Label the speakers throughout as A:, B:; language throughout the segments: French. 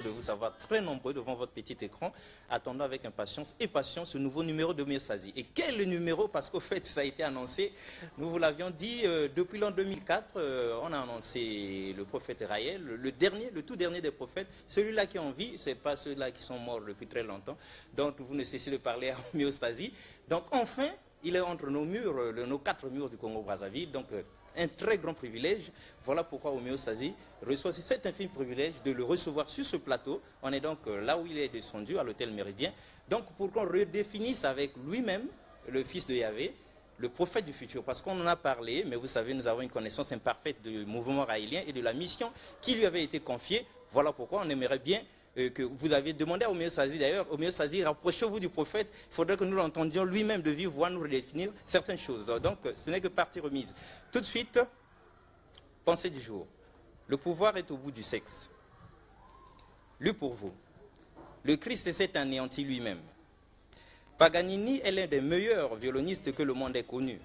A: de vous savoir très nombreux devant votre petit écran, attendant avec impatience et patience ce nouveau numéro d'homéostasie. Et quel est le numéro? Parce qu'au fait, ça a été annoncé, nous vous l'avions dit, depuis l'an 2004, on a annoncé le prophète Raël, le tout dernier des prophètes, celui-là qui est en vie, ce n'est pas ceux-là qui sont morts depuis très longtemps, donc vous ne cessez de parler à homéostasie. Donc enfin, il est entre nos murs, nos 4 murs du Congo-Brazzaville, donc un très grand privilège. Voilà pourquoi homéostasie reçoit cet infime privilège de le recevoir sur ce plateau. On est donc là où il est descendu, à l'hôtel Méridien. Donc pour qu'on redéfinisse avec lui-même, le fils de Yahvé, le prophète du futur. Parce qu'on en a parlé, mais vous savez, nous avons une connaissance imparfaite du mouvement raélien et de la mission qui lui avait été confiée. Voilà pourquoi on aimerait bien que vous l'avez demandé à homéostasie d'ailleurs. Homéostasie, rapprochez-vous du prophète. Il faudrait que nous l'entendions lui-même de vive voix nous redéfinir certaines choses. Donc ce n'est que partie remise. Tout de suite, pensée du jour. Le pouvoir est au bout du sexe. Lu pour vous. Le Christ s'est anéanti lui-même. Paganini est l'un des meilleurs violonistes que le monde ait connu.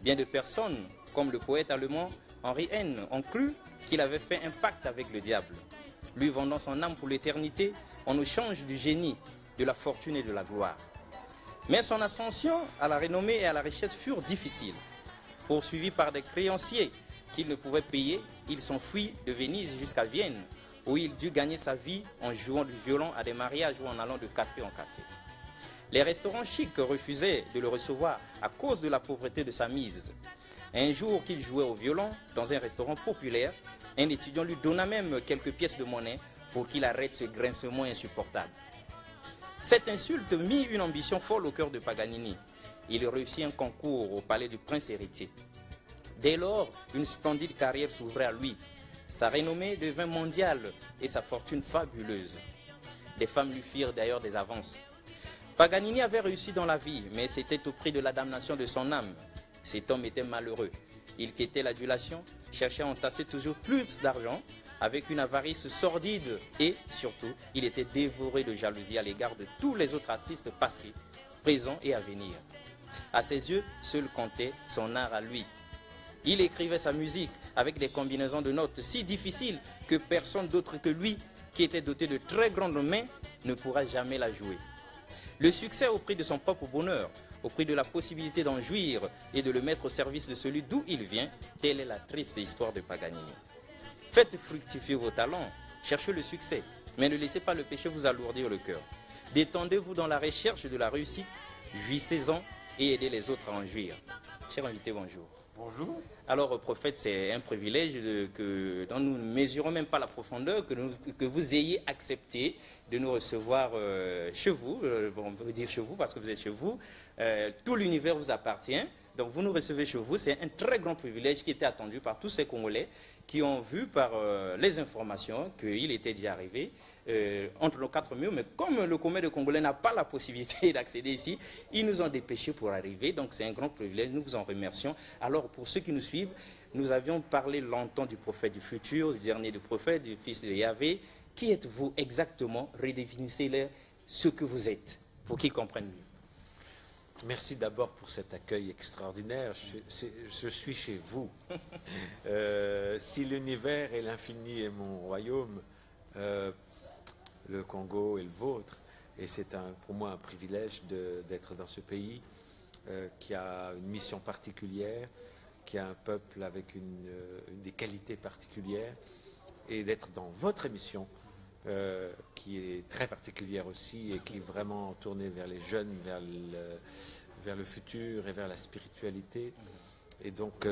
A: Bien de personnes, comme le poète allemand Henri Heine, ont cru qu'il avait fait un pacte avec le diable. Lui vendant son âme pour l'éternité, on nous change du génie, de la fortune et de la gloire. Mais son ascension à la renommée et à la richesse furent difficiles. Poursuivi par des créanciers qu'il ne pouvait payer, il s'enfuit de Venise jusqu'à Vienne, où il dut gagner sa vie en jouant du violon à des mariages ou en allant de café en café. Les restaurants chics refusaient de le recevoir à cause de la pauvreté de sa mise. Un jour qu'il jouait au violon dans un restaurant populaire, un étudiant lui donna même quelques pièces de monnaie pour qu'il arrête ce grincement insupportable. Cette insulte mit une ambition folle au cœur de Paganini. Il réussit un concours au palais du prince héritier. Dès lors, une splendide carrière s'ouvrait à lui. Sa renommée devint mondiale et sa fortune fabuleuse. Des femmes lui firent d'ailleurs des avances. Paganini avait réussi dans la vie, mais c'était au prix de la damnation de son âme. Cet homme était malheureux. Il quêtait l'adulation, cherchait à entasser toujours plus d'argent, avec une avarice sordide et, surtout, il était dévoré de jalousie à l'égard de tous les autres artistes passés, présents et à venir. À ses yeux, seul comptait son art à lui. Il écrivait sa musique avec des combinaisons de notes si difficiles que personne d'autre que lui, qui était doté de très grandes mains, ne pourra jamais la jouer. Le succès au prix de son propre bonheur, au prix de la possibilité d'en jouir et de le mettre au service de celui d'où il vient, telle est la triste histoire de Paganini. Faites fructifier vos talents, cherchez le succès, mais ne laissez pas le péché vous alourdir le cœur. Détendez-vous dans la recherche de la réussite, jouissez-en et aidez les autres à en jouir. Cher invité, bonjour.
B: Bonjour.
A: Alors, prophète, c'est un privilège dont nous ne mesurons même pas la profondeur, que vous ayez accepté de nous recevoir chez vous. Bon, on peut dire chez vous parce que vous êtes chez vous. Tout l'univers vous appartient. Donc, vous nous recevez chez vous. C'est un très grand privilège qui était attendu par tous ces Congolais qui ont vu par les informations qu'il était déjà arrivé entre nos 4 murs. Mais comme le commun de Congolais n'a pas la possibilité d'accéder ici, ils nous ont dépêchés pour arriver. Donc, c'est un grand privilège. Nous vous en remercions. Alors, pour ceux qui nous suivent, nous avions parlé longtemps du prophète du futur, du dernier du prophète, du fils de Yahvé. Qui êtes-vous exactement? Redéfinissez-le ce que vous êtes, pour qu'ils comprennent mieux.
B: Merci d'abord pour cet accueil extraordinaire. Je suis chez vous. Si l'univers et l'infini est mon royaume, le Congo est le vôtre. Et c'est pour moi un privilège d'être dans ce pays qui a une mission particulière, qui a un peuple avec des qualités particulières, et d'être dans votre émission, qui est très particulière aussi et qui est vraiment tournée vers les jeunes, vers le futur et vers la spiritualité. Et donc,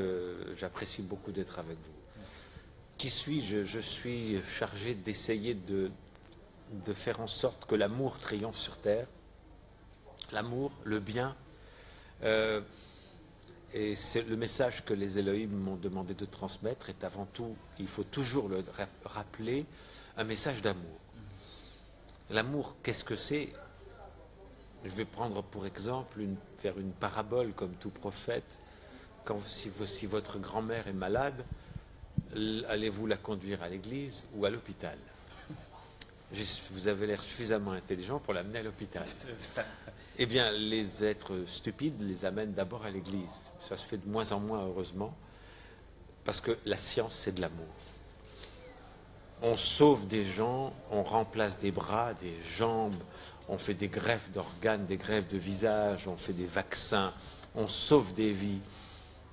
B: j'apprécie beaucoup d'être avec vous. Qui suis-je? Je suis chargé d'essayer de faire en sorte que l'amour triomphe sur terre. L'amour, le bien. Et c'est le message que les Elohim m'ont demandé de transmettre est avant tout, il faut toujours le rappeler, un message d'amour. L'amour, qu'est-ce que c'est? Je vais prendre pour exemple, faire une parabole comme tout prophète. Si votre grand-mère est malade, allez-vous la conduire à l'église ou à l'hôpital? Vous avez l'air suffisamment intelligent pour l'amener à l'hôpital. Eh bien, les êtres stupides les amènent d'abord à l'église. Ça se fait de moins en moins, heureusement, parce que la science, c'est de l'amour. on sauve des gens, on remplace des bras, des jambes, on fait des greffes d'organes, des greffes de visage, on fait des vaccins, on sauve des vies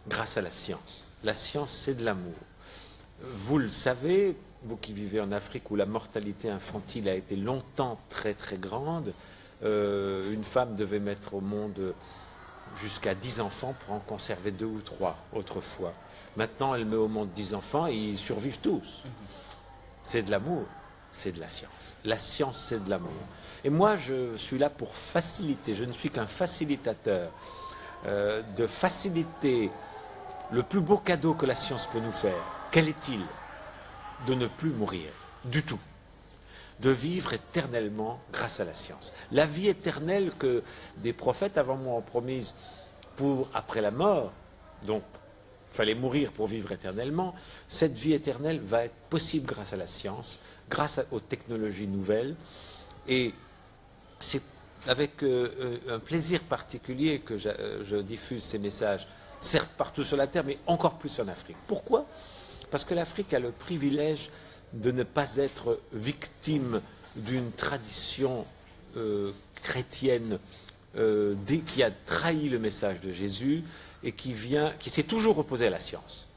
B: grâce à la science. La science, c'est de l'amour. Vous le savez, vous qui vivez en Afrique où la mortalité infantile a été longtemps très très grande, une femme devait mettre au monde jusqu'à 10 enfants pour en conserver 2 ou 3 autrefois. Maintenant, elle met au monde 10 enfants et ils survivent tous. C'est de l'amour, c'est de la science. La science, c'est de l'amour. Et moi, je suis là pour faciliter, je ne suis qu'un facilitateur, de faciliter le plus beau cadeau que la science peut nous faire. Quel est-il? De ne plus mourir, du tout. De vivre éternellement grâce à la science. La vie éternelle que des prophètes avant moi ont promise pour après la mort, donc il fallait mourir pour vivre éternellement, cette vie éternelle va être possible grâce à la science, grâce aux technologies nouvelles, et c'est avec un plaisir particulier que je diffuse ces messages, certes partout sur la Terre, mais encore plus en Afrique. Pourquoi? Parce que l'Afrique a le privilège de ne pas être victime d'une tradition chrétienne qui a trahi le message de Jésus et qui s'est toujours opposée à la science.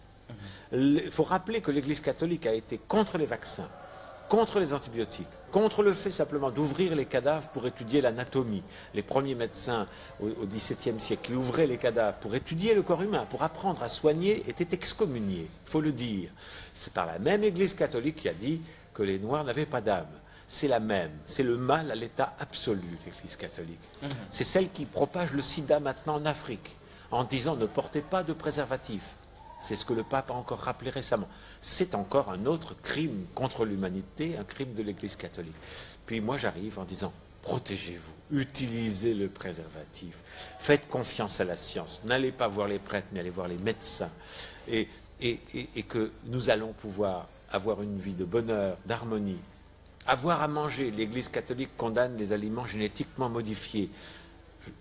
B: Il faut rappeler que l'Église catholique a été contre les vaccins, contre les antibiotiques, contre le fait simplement d'ouvrir les cadavres pour étudier l'anatomie. Les premiers médecins au XVIIe siècle qui ouvraient les cadavres pour étudier le corps humain, pour apprendre à soigner, étaient excommuniés, il faut le dire. C'est par la même Église catholique qui a dit que les Noirs n'avaient pas d'âme. C'est la même, c'est le mal à l'état absolu, l'Église catholique. C'est celle qui propage le sida maintenant en Afrique, en disant ne portez pas de préservatif. C'est ce que le pape a encore rappelé récemment. C'est encore un autre crime contre l'humanité, un crime de l'Église catholique. Puis moi j'arrive en disant, protégez-vous, utilisez le préservatif, faites confiance à la science, n'allez pas voir les prêtres, mais allez voir les médecins, et que nous allons pouvoir avoir une vie de bonheur, d'harmonie, avoir à manger. L'Église catholique condamne les aliments génétiquement modifiés.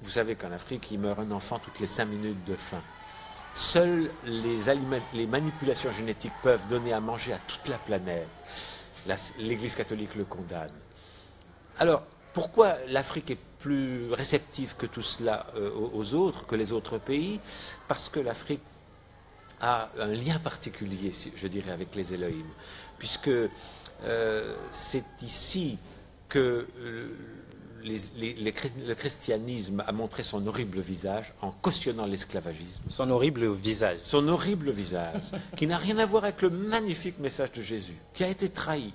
B: Vous savez qu'en Afrique, il meurt un enfant toutes les 5 minutes de faim. Seules les manipulations génétiques peuvent donner à manger à toute la planète. L'Église catholique le condamne. Alors, pourquoi l'Afrique est plus réceptive que tout cela aux autres, que les autres pays? Parce que l'Afrique a un lien particulier, je dirais, avec les Elohim. Puisque c'est ici que le christianisme a montré son horrible visage en cautionnant l'esclavagisme.
A: Son horrible visage.
B: Son horrible visage, qui n'a rien à voir avec le magnifique message de Jésus, qui a été trahi.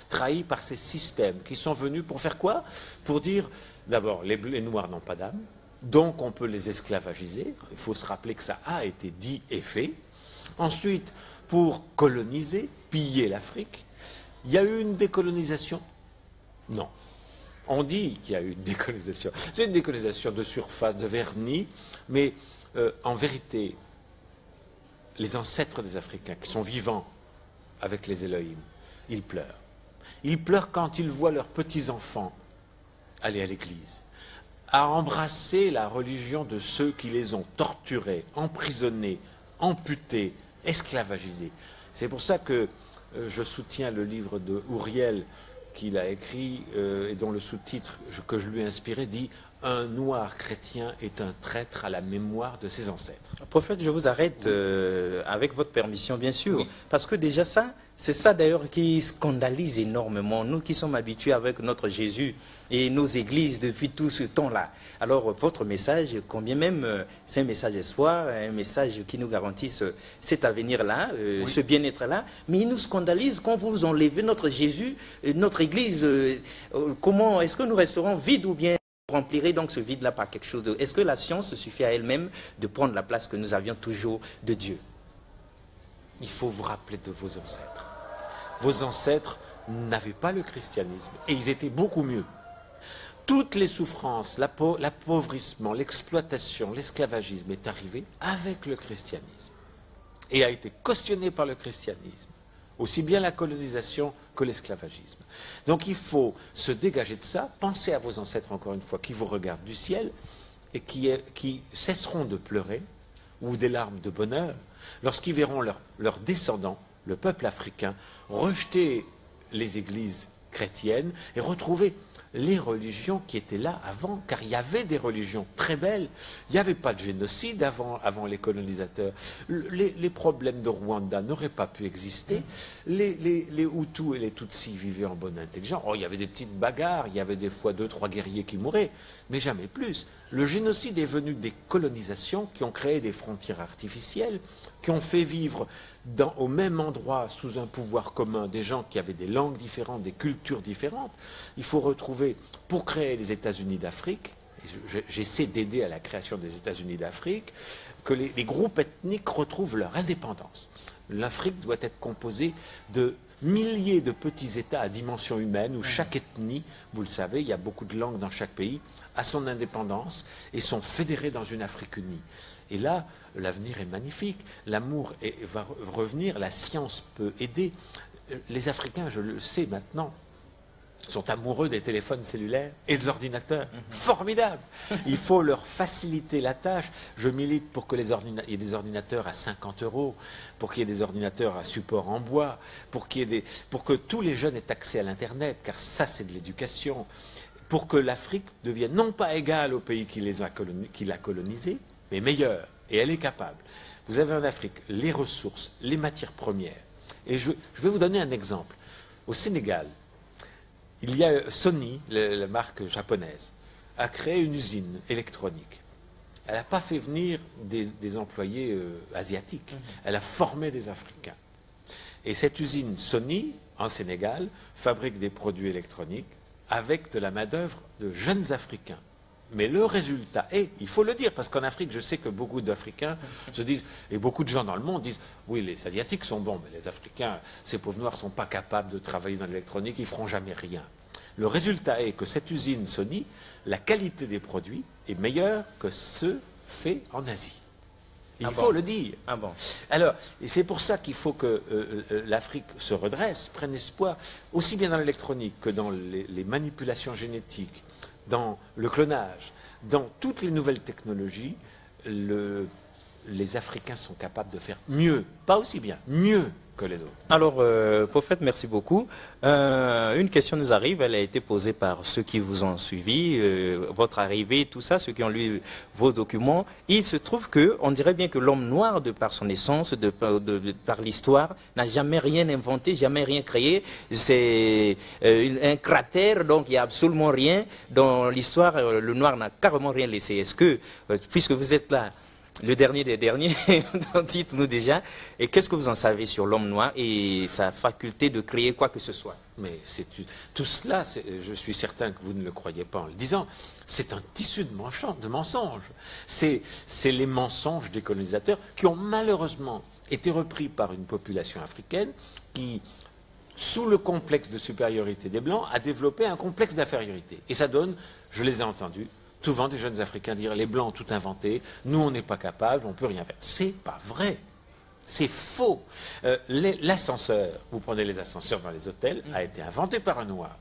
B: Trahi par ces systèmes qui sont venus pour faire quoi? Pour dire, d'abord, les Noirs n'ont pas d'âme, donc on peut les esclavagiser. Il faut se rappeler que ça a été dit et fait. Ensuite, pour coloniser, piller l'Afrique. Il y a eu une décolonisation? Non. On dit qu'il y a eu une décolonisation. C'est une décolonisation de surface, de vernis, mais en vérité, les ancêtres des Africains qui sont vivants avec les Elohim, ils pleurent. Ils pleurent quand ils voient leurs petits-enfants aller à l'église, à embrasser la religion de ceux qui les ont torturés, emprisonnés, amputés, esclavagisés. C'est pour ça que je soutiens le livre de Ouriel qu'il a écrit et dont le sous-titre que je lui ai inspiré dit « Un noir chrétien est un traître à la mémoire de ses ancêtres ».
A: Prophète, je vous arrête avec votre permission, bien sûr, oui. Parce que déjà ça, c'est ça d'ailleurs qui scandalise énormément, nous qui sommes habitués avec notre Jésus et nos églises depuis tout ce temps-là. Alors votre message, combien même c'est un message espoir, un message qui nous garantisse cet avenir-là, oui. Ce bien-être-là, mais il nous scandalise quand vous enlevez notre Jésus, notre église. Comment est-ce que nous resterons vides ou bien remplirez donc ce vide-là par quelque chose de... Est-ce que la science suffit à elle-même de prendre la place que nous avions toujours de Dieu?
B: Il faut vous rappeler de vos ancêtres. Vos ancêtres n'avaient pas le christianisme et ils étaient beaucoup mieux. Toutes les souffrances, l'appauvrissement, l'exploitation, l'esclavagisme est arrivé avec le christianisme et a été cautionné par le christianisme. Aussi bien la colonisation que l'esclavagisme. Donc il faut se dégager de ça, penser à vos ancêtres encore une fois, qui vous regardent du ciel et qui cesseront de pleurer ou des larmes de bonheur lorsqu'ils verront leurs descendants, le peuple africain, rejeter les églises chrétiennes et retrouver les religions qui étaient là avant, car il y avait des religions très belles. Il n'y avait pas de génocide avant les colonisateurs. Les problèmes de Rwanda n'auraient pas pu exister. Les Hutus et les Tutsis vivaient en bonne intelligence. Oh, il y avait des petites bagarres, il y avait des fois 2-3 guerriers qui mouraient, mais jamais plus. Le génocide est venu des colonisations qui ont créé des frontières artificielles, qui ont fait vivre au même endroit, sous un pouvoir commun, des gens qui avaient des langues différentes, des cultures différentes. Il faut retrouver, pour créer les États-Unis d'Afrique, j'essaie d'aider à la création des États-Unis d'Afrique, que les groupes ethniques retrouvent leur indépendance. L'Afrique doit être composée de milliers de petits États à dimension humaine, où chaque ethnie, vous le savez, il y a beaucoup de langues dans chaque pays, a son indépendance et sont fédérés dans une Afrique unie. Et là, l'avenir est magnifique. L'amour va revenir, la science peut aider. Les Africains, je le sais maintenant, sont amoureux des téléphones cellulaires et de l'ordinateur. Formidable. Il faut leur faciliter la tâche. Je milite pour que il y ait des ordinateurs à 50 €, pour qu'il y ait des ordinateurs à support en bois, pour que tous les jeunes aient accès à l'Internet, car ça, c'est de l'éducation, pour que l'Afrique devienne non pas égale au pays qui l'a colonisé, mais meilleure. Et elle est capable. Vous avez en Afrique les ressources, les matières premières. Et je vais vous donner un exemple. Au Sénégal, il y a Sony, la marque japonaise, a créé une usine électronique. Elle n'a pas fait venir des employés asiatiques. Elle a formé des Africains. Et cette usine Sony, en Sénégal, fabrique des produits électroniques avec de la main-d'œuvre de jeunes Africains. Mais le résultat est, il faut le dire, parce qu'en Afrique, je sais que beaucoup d'Africains se disent, et beaucoup de gens dans le monde disent, oui, les Asiatiques sont bons, mais les Africains, ces pauvres Noirs, ne sont pas capables de travailler dans l'électronique, ils ne feront jamais rien. Le résultat est que cette usine Sony, la qualité des produits est meilleure que ceux faits en Asie. Il faut le dire.
A: Ah bon.
B: Alors, et c'est pour ça qu'il faut que l'Afrique se redresse, prenne espoir, aussi bien dans l'électronique que dans les manipulations génétiques, dans le clonage, dans toutes les nouvelles technologies. Les Africains sont capables de faire mieux, pas aussi bien, mieux que les autres.
A: Alors, Prophète, merci beaucoup. Une question nous arrive, elle a été posée par ceux qui vous ont suivi, votre arrivée, tout ça, ceux qui ont lu vos documents. Il se trouve qu'on dirait bien que l'homme noir, de par son essence, par l'histoire, n'a jamais rien inventé, jamais rien créé. C'est un cratère, donc il n'y a absolument rien. Dans l'histoire, le noir n'a carrément rien laissé. Est-ce que, puisque vous êtes là, le dernier des derniers, dites-nous déjà, et qu'est-ce que vous en savez sur l'homme noir et sa faculté de créer quoi que ce soit?
B: Mais tout cela, je suis certain que vous ne le croyez pas en le disant, c'est un tissu de mensonges. C'est les mensonges des colonisateurs qui ont malheureusement été repris par une population africaine qui, sous le complexe de supériorité des Blancs, a développé un complexe d'infériorité. Et ça donne, je les ai entendus, souvent des jeunes Africains dire les Blancs ont tout inventé, nous on n'est pas capables, on ne peut rien faire. C'est pas vrai. C'est faux. L'ascenseur, vous prenez les ascenseurs dans les hôtels, a été inventé par un Noir.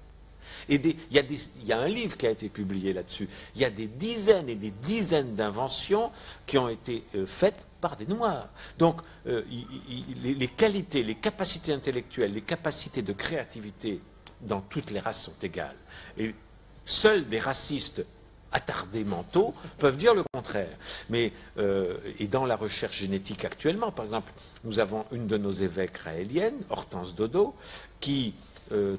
B: Et il y a un livre qui a été publié là-dessus. Il y a des dizaines et des dizaines d'inventions qui ont été faites par des Noirs. Donc, les qualités, les capacités intellectuelles, les capacités de créativité dans toutes les races sont égales. Et seuls des racistes attardés mentaux peuvent dire le contraire. Mais, et dans la recherche génétique actuellement, par exemple, nous avons une de nos évêques raéliennes, Hortense Dodo, qui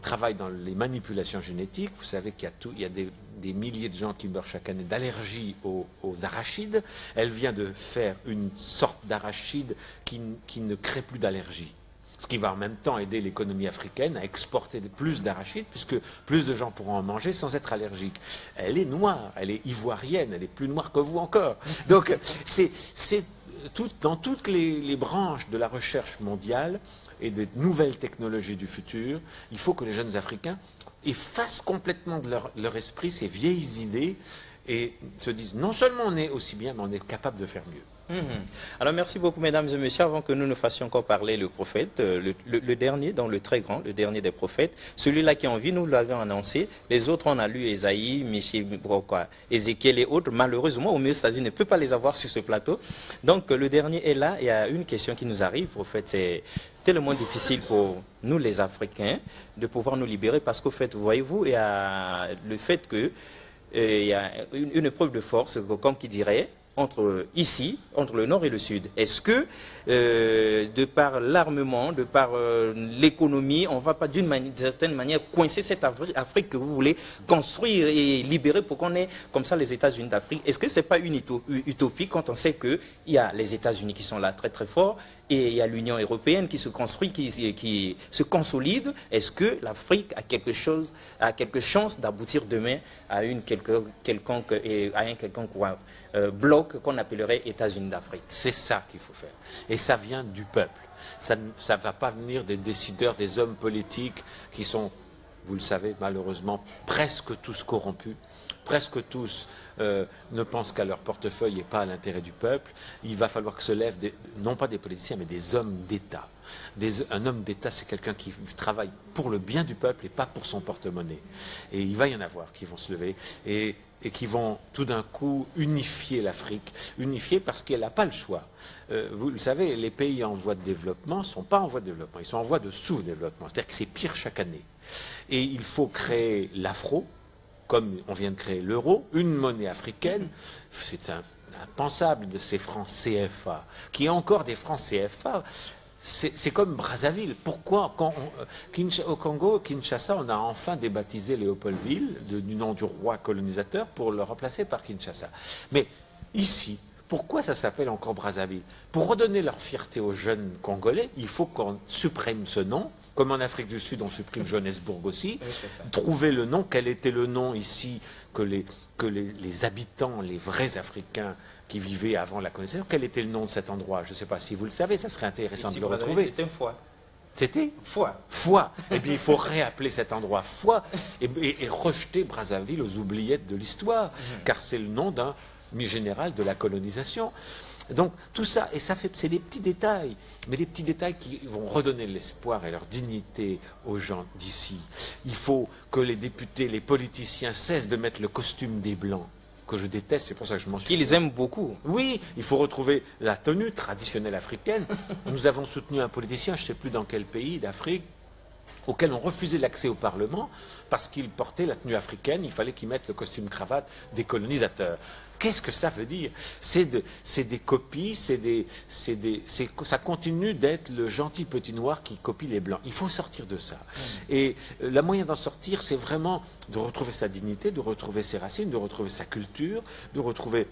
B: travaille dans les manipulations génétiques. Vous savez qu'il y a des milliers de gens qui meurent chaque année d'allergie aux arachides. Elle vient de faire une sorte d'arachide qui ne crée plus d'allergie. Ce qui va en même temps aider l'économie africaine à exporter plus d'arachides, puisque plus de gens pourront en manger sans être allergiques. Elle est noire, elle est ivoirienne, elle est plus noire que vous encore. Donc, c'est dans toutes les branches de la recherche mondiale et des nouvelles technologies du futur, il faut que les jeunes Africains effacent complètement de leur esprit ces vieilles idées et se disent non seulement on est aussi bien, mais on est capable de faire mieux.
A: Alors merci beaucoup mesdames et messieurs. Avant que nous ne fassions encore parler le prophète, le dernier, dans le très grand, le dernier des prophètes, celui-là qui est en vie, nous l'avons annoncé. Les autres, on a lu Ésaïe, Michée, Ézéchiel et autres. Malheureusement, homéostasie ne peut pas les avoir sur ce plateau. Donc le dernier est là. Il y a une question qui nous arrive, prophète. C'est tellement difficile pour nous les Africains de pouvoir nous libérer parce qu'au fait, voyez-vous, il y a le fait que il y a une preuve de force, comme qui dirait, entre ici, entre le nord et le sud. Est-ce que, de par l'armement, de par l'économie, on ne va pas d'une certaine manière coincer cette Afrique que vous voulez construire et libérer pour qu'on ait comme ça les États-Unis d'Afrique? Est-ce que ce n'est pas une utopie quand on sait qu'il y a les États-Unis qui sont là très très forts et il y a l'Union européenne qui se construit, qui se consolide? Est-ce que l'Afrique a quelque chance d'aboutir demain à un quelconque bloc qu'on appellerait États-Unis d'Afrique?
B: C'est ça qu'il faut faire. Et ça vient du peuple. Ça ne va pas venir des décideurs, des hommes politiques qui sont, vous le savez, malheureusement, presque tous corrompus, presque tous ne pensent qu'à leur portefeuille et pas à l'intérêt du peuple. Il va falloir que se lèvent, non pas des politiciens, mais des hommes d'État. Un homme d'État, c'est quelqu'un qui travaille pour le bien du peuple et pas pour son porte-monnaie. Et il va y en avoir qui vont se lever et qui vont tout d'un coup unifier l'Afrique. Unifier parce qu'elle n'a pas le choix. Vous le savez, les pays en voie de développement ne sont pas en voie de développement, ils sont en voie de sous-développement. C'est-à-dire que c'est pire chaque année. Et il faut créer l'afro, comme on vient de créer l'euro, une monnaie africaine. C'est impensable de ces francs CFA, qui est encore des francs CFA. C'est comme Brazzaville. Pourquoi au Congo, Kinshasa, on a enfin débaptisé Léopoldville du nom du roi colonisateur pour le remplacer par Kinshasa. Mais ici, pourquoi ça s'appelle encore Brazzaville? Pour redonner leur fierté aux jeunes Congolais, il faut qu'on supprime ce nom. Comme en Afrique du Sud, on supprime Johannesburg aussi. Oui, trouver le nom. Quel était le nom ici que les habitants, les vrais Africains qui vivaient avant la colonisation, quel était le nom de cet endroit? Je ne sais pas si vous le savez, ça serait intéressant de le retrouver.
A: C'était Foix.
B: C'était
A: Foix.
B: Foix. Eh bien, il faut réappeler cet endroit Foix et rejeter Brazzaville aux oubliettes de l'histoire, car c'est le nom d'un général de la colonisation. Donc tout ça, et c'est des petits détails, mais des petits détails qui vont redonner l'espoir et leur dignité aux gens d'ici. Il faut que les députés, les politiciens cessent de mettre le costume des Blancs, que je déteste, c'est pour ça que je m'en suis...
A: Qu'ils aiment beaucoup.
B: Oui, il faut retrouver la tenue traditionnelle africaine. Nous avons soutenu un politicien, je ne sais plus dans quel pays d'Afrique, auquel on refusait l'accès au Parlement parce qu'il portait la tenue africaine, il fallait qu'il mette le costume cravate des colonisateurs. Qu'est-ce que ça veut dire? C'est des copies, ça continue d'être le gentil petit noir qui copie les blancs. Il faut sortir de ça. Et le moyen d'en sortir, c'est vraiment de retrouver sa dignité, de retrouver ses racines, de retrouver sa culture, de retrouver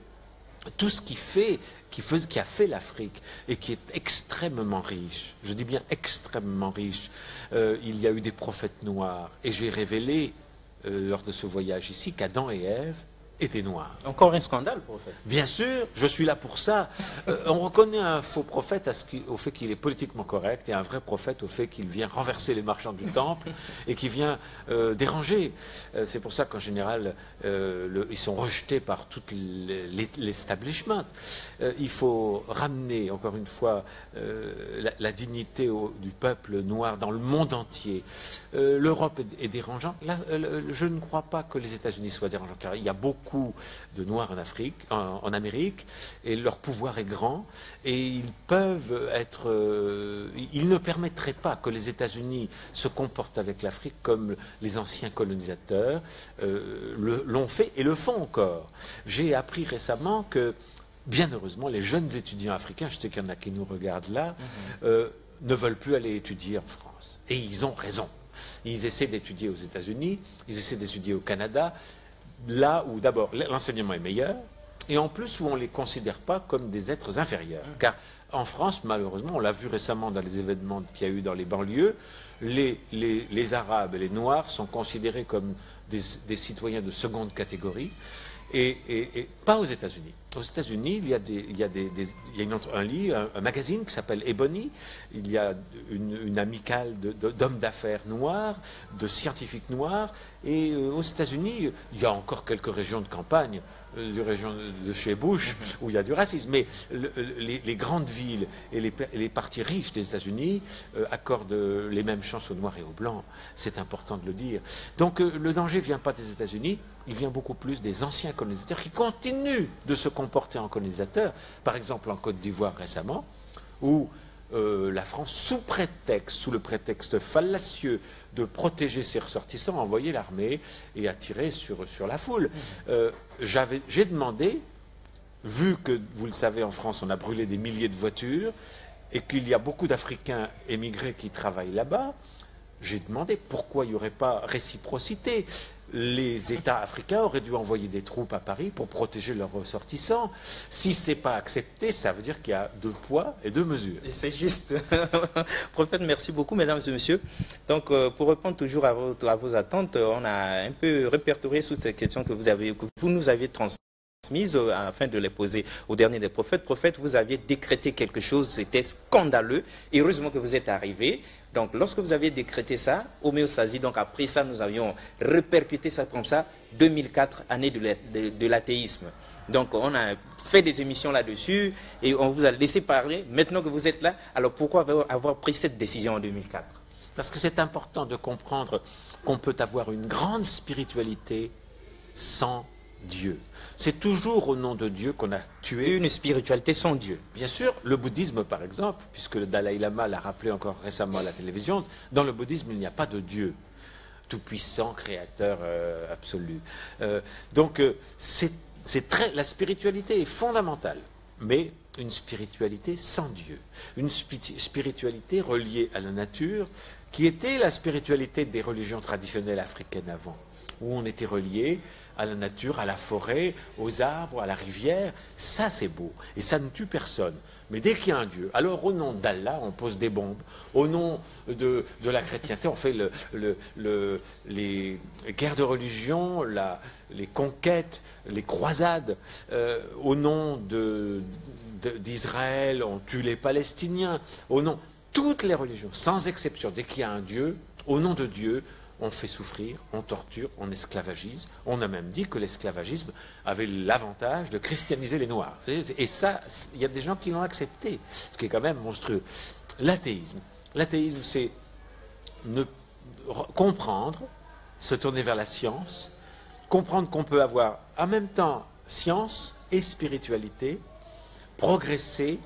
B: tout ce qui a fait l'Afrique et qui est extrêmement riche. Je dis bien extrêmement riche. Il y a eu des prophètes noirs et j'ai révélé lors de ce voyage ici qu'Adam et Ève étaient noirs.
A: Encore un scandale, prophète.
B: Bien sûr, je suis là pour ça. On reconnaît un faux prophète au fait qu'il est politiquement correct et un vrai prophète au fait qu'il vient renverser les marchands du temple et qui vient déranger. C'est pour ça qu'en général, ils sont rejetés par tout l'establishment. Il faut ramener, encore une fois, la dignité du peuple noir dans le monde entier. L'Europe est dérangeante. Là, je ne crois pas que les États-Unis soient dérangeants, car il y a beaucoup de Noirs en Afrique, en Amérique, et leur pouvoir est grand, et ils peuvent être... ils ne permettraient pas que les États-Unis se comportent avec l'Afrique comme les anciens colonisateurs l'ont fait et le font encore. J'ai appris récemment que, bien heureusement, les jeunes étudiants africains, je sais qu'il y en a qui nous regardent là, ne veulent plus aller étudier en France. Et ils ont raison. Ils essaient d'étudier aux États-Unis, ils essaient d'étudier au Canada, là où d'abord l'enseignement est meilleur, et en plus où on ne les considère pas comme des êtres inférieurs. Car en France, malheureusement, on l'a vu récemment dans les événements qu'il y a eu dans les banlieues, les Arabes et les Noirs sont considérés comme des citoyens de seconde catégorie, et pas aux États-Unis. Aux États-Unis, il y a, un magazine qui s'appelle Ebony. Il y a une amicale d'hommes d'affaires noirs, de scientifiques noirs. Et aux États-Unis, il y a encore quelques régions de campagne, des régions de chez Bush, où il y a du racisme. Mais les grandes villes et les parties riches des États-Unis accordent les mêmes chances aux Noirs et aux Blancs. C'est important de le dire. Donc le danger ne vient pas des États-Unis, il vient beaucoup plus des anciens colonisateurs qui continuent de se comporter en colonisateurs. Par exemple en Côte d'Ivoire récemment, où la France, sous le prétexte fallacieux de protéger ses ressortissants, a envoyé l'armée et a tiré sur la foule. J'ai demandé, vu que, vous le savez, en France, on a brûlé des milliers de voitures et qu'il y a beaucoup d'Africains émigrés qui travaillent là-bas, j'ai demandé pourquoi il n'y aurait pas réciprocité. Les États africains auraient dû envoyer des troupes à Paris pour protéger leurs ressortissants. Si ce n'est pas accepté, ça veut dire qu'il y a 2 poids et 2 mesures.
A: Et c'est juste. Prophète, merci beaucoup, mesdames et messieurs. Donc, pour répondre toujours à vos attentes, on a un peu répertorié toutes ces questions que vous nous avez transmises afin de les poser au dernier des prophètes. Prophète, vous aviez décrété quelque chose, c'était scandaleux. Et heureusement que vous êtes arrivé. Donc, lorsque vous avez décrété ça, homéostasie, donc après ça, nous avions répercuté ça comme ça, 2004, année de l'athéisme. Donc, on a fait des émissions là-dessus et on vous a laissé parler. Maintenant que vous êtes là, alors pourquoi avoir pris cette décision en 2004?
B: Parce que c'est important de comprendre qu'on peut avoir une grande spiritualité sans Dieu. C'est toujours au nom de Dieu qu'on a tué.
A: Une spiritualité sans Dieu.
B: Bien sûr, le bouddhisme par exemple, puisque le Dalai Lama l'a rappelé encore récemment à la télévision, dans le bouddhisme il n'y a pas de Dieu, tout-puissant, créateur absolu. La spiritualité est fondamentale, mais une spiritualité sans Dieu. Une spiritualité reliée à la nature, qui était la spiritualité des religions traditionnelles africaines avant, où on était relié à la nature, à la forêt, aux arbres, à la rivière. Ça, c'est beau. Et ça ne tue personne. Mais dès qu'il y a un Dieu, alors au nom d'Allah, on pose des bombes. Au nom de la chrétienté, on fait les guerres de religion, les conquêtes, les croisades. Au nom d'Israël, on tue les Palestiniens. Au nom, toutes les religions, sans exception, dès qu'il y a un Dieu, au nom de Dieu, on fait souffrir, on torture, on esclavagise. On a même dit que l'esclavagisme avait l'avantage de christianiser les Noirs. Et ça, il y a des gens qui l'ont accepté, ce qui est quand même monstrueux. L'athéisme, c'est comprendre, se tourner vers la science, comprendre qu'on peut avoir en même temps science et spiritualité, progresser,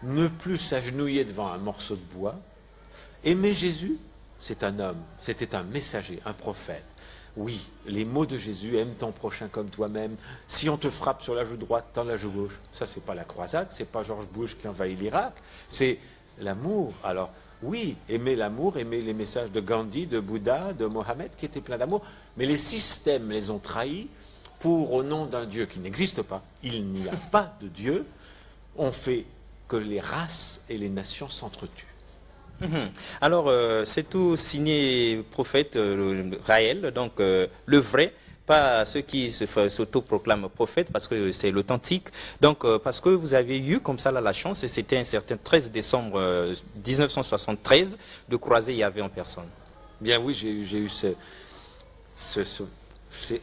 B: ne plus s'agenouiller devant un morceau de bois, aimer Jésus. C'est un homme, c'était un messager, un prophète. Oui, les mots de Jésus, aime ton prochain comme toi-même. Si on te frappe sur la joue droite, tends la joue gauche. Ça, c'est pas la croisade, c'est pas George Bush qui envahit l'Irak, c'est l'amour. Alors, oui, aimer l'amour, aimer les messages de Gandhi, de Bouddha, de Mohammed, qui étaient pleins d'amour. Mais les systèmes les ont trahis pour, au nom d'un Dieu qui n'existe pas, il n'y a pas de Dieu, on fait que les races et les nations s'entretuent.
A: Alors, c'est tout signé prophète Raël, donc le vrai, pas ceux qui s'autoproclament prophète, parce que c'est l'authentique. Donc, parce que vous avez eu comme ça là, la chance, et c'était un certain 13 décembre 1973, de croiser Yahvé en personne.
B: Bien oui, j'ai eu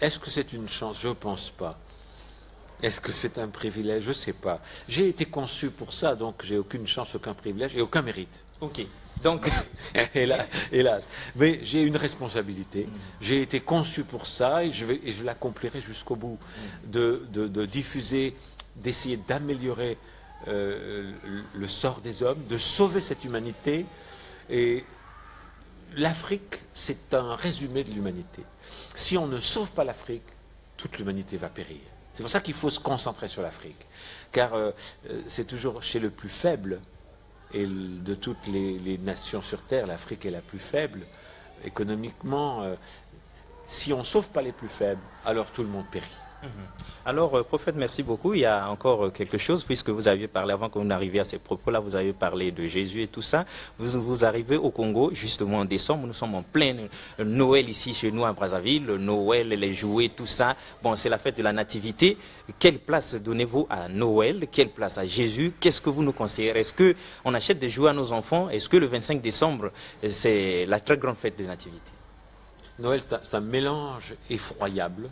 B: est-ce que c'est une chance? Je ne pense pas. Est-ce que c'est un privilège? Je ne sais pas. J'ai été conçu pour ça, donc j'ai aucune chance, aucun privilège et aucun mérite.
A: Ok. Donc,
B: hélas. Mais j'ai une responsabilité. J'ai été conçu pour ça et je l'accomplirai jusqu'au bout. De diffuser, d'essayer d'améliorer le sort des hommes, de sauver cette humanité. Et l'Afrique, c'est un résumé de l'humanité. Si on ne sauve pas l'Afrique, toute l'humanité va périr. C'est pour ça qu'il faut se concentrer sur l'Afrique. Car c'est toujours chez le plus faible. Et de toutes les nations sur Terre, l'Afrique est la plus faible. Économiquement, si on ne sauve pas les plus faibles, alors tout le monde périt.
A: Alors, prophète, merci beaucoup. Il y a encore quelque chose, puisque vous aviez parlé, avant que vous n'arriviez à ces propos-là, vous avez parlé de Jésus et tout ça. Vous arrivez au Congo, justement en décembre, nous sommes en plein Noël ici chez nous à Brazzaville, Noël, les jouets, tout ça. Bon, c'est la fête de la Nativité. Quelle place donnez-vous à Noël? Quelle place à Jésus? Qu'est-ce que vous nous conseillez? Est-ce qu'on achète des jouets à nos enfants? Est-ce que le 25 décembre, c'est la très grande fête de la Nativité?
B: Noël, c'est un mélange effroyable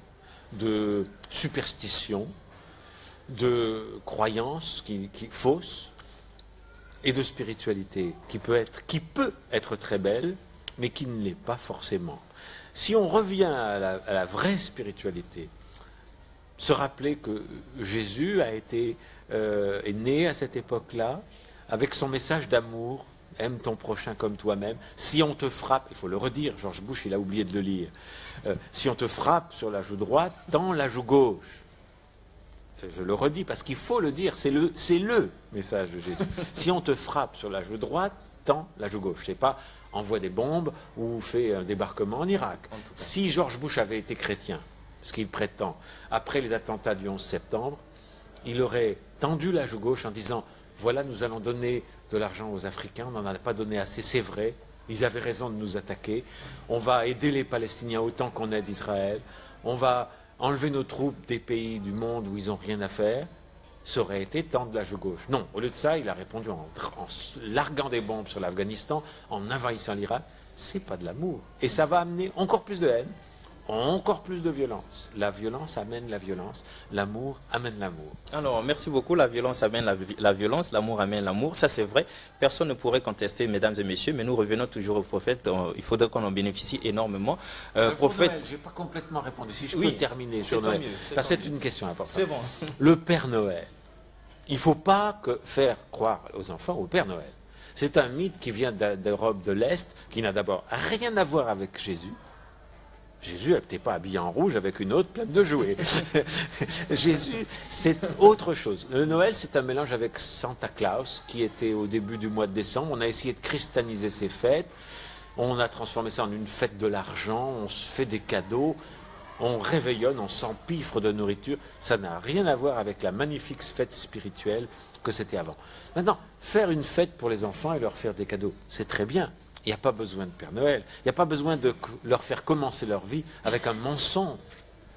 B: de superstitions, de croyances fausses et de spiritualité qui peut être très belle, mais qui ne l'est pas forcément. Si on revient à la vraie spiritualité, se rappeler que Jésus est né à cette époque-là avec son message d'amour, aime ton prochain comme toi-même. Si on te frappe, il faut le redire, George Bush, il a oublié de le lire. Si on te frappe sur la joue droite, tends la joue gauche. Je le redis parce qu'il faut le dire, c'est le message de Jésus. Si on te frappe sur la joue droite, tends la joue gauche. C'est pas envoie des bombes ou fait un débarquement en Irak. Si George Bush avait été chrétien, ce qu'il prétend, après les attentats du 11 septembre, il aurait tendu la joue gauche en disant « Voilà, nous allons donner de l'argent aux Africains, on n'en a pas donné assez, c'est vrai, ils avaient raison de nous attaquer, on va aider les Palestiniens autant qu'on aide Israël, on va enlever nos troupes des pays du monde où ils n'ont rien à faire », ça aurait été tendre la joue gauche. Non, au lieu de ça, il a répondu en larguant des bombes sur l'Afghanistan, en envahissant l'Irak. C'est pas de l'amour. Et ça va amener encore plus de haine, encore plus de violence. La violence amène la violence, l'amour amène l'amour.
A: Alors, merci beaucoup. La violence amène la violence, l'amour amène l'amour. Ça, c'est vrai. Personne ne pourrait contester, mesdames et messieurs, mais nous revenons toujours au prophète. Il faudrait qu'on en bénéficie énormément.
B: Prophète, je n'ai pas complètement répondu. Si je peux terminer sur Noël, parce que c'est une question importante.
A: C'est bon.
B: Le Père Noël, il ne faut pas faire croire aux enfants au Père Noël. C'est un mythe qui vient d'Europe de l'Est, qui n'a d'abord rien à voir avec Jésus. Jésus n'était pas habillé en rouge avec une autre pleine de jouets. Jésus, c'est autre chose. Le Noël, c'est un mélange avec Santa Claus, qui était au début du mois de décembre. On a essayé de christianiser ces fêtes. On a transformé ça en une fête de l'argent. On se fait des cadeaux. On réveillonne, on s'empiffre de nourriture. Ça n'a rien à voir avec la magnifique fête spirituelle que c'était avant. Maintenant, faire une fête pour les enfants et leur faire des cadeaux, c'est très bien. Il n'y a pas besoin de Père Noël. Il n'y a pas besoin de leur faire commencer leur vie avec un mensonge.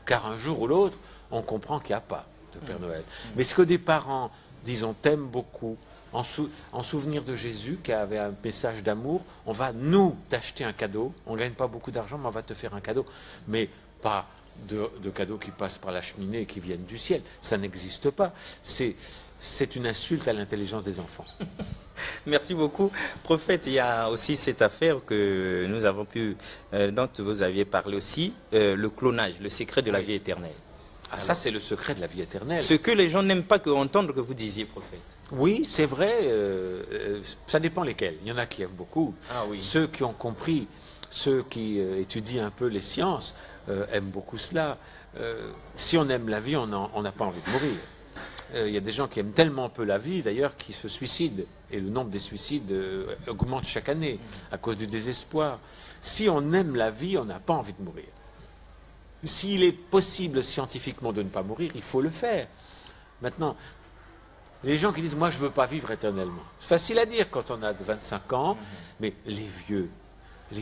B: Car un jour ou l'autre, on comprend qu'il n'y a pas de Père Noël. Mais ce que des parents disent, on t'aime beaucoup, en souvenir de Jésus qui avait un message d'amour, on va nous t'acheter un cadeau. On ne gagne pas beaucoup d'argent, mais on va te faire un cadeau. Mais pas de cadeaux qui passent par la cheminée et qui viennent du ciel. Ça n'existe pas. C'est une insulte à l'intelligence des enfants.
A: Merci beaucoup. Prophète, il y a aussi cette affaire que nous avons dont vous aviez parlé aussi, le clonage, le secret de la vie éternelle.
B: Ah, ça, c'est le secret de la vie éternelle.
A: Ce que les gens n'aiment pas entendre que vous disiez, prophète.
B: Oui, c'est vrai. Ça dépend lesquels. Il y en a qui aiment beaucoup.
A: Ah, oui.
B: Ceux qui ont compris, ceux qui étudient un peu les sciences, aiment beaucoup cela. Si on aime la vie, on n'a pas envie de mourir. Il y a des gens qui aiment tellement peu la vie, d'ailleurs, qui se suicident. Et le nombre des suicides augmente chaque année à cause du désespoir. Si on aime la vie, on n'a pas envie de mourir. S'il est possible scientifiquement de ne pas mourir, il faut le faire. Maintenant, les gens qui disent « moi je ne veux pas vivre éternellement », c'est facile à dire quand on a 25 ans, mais les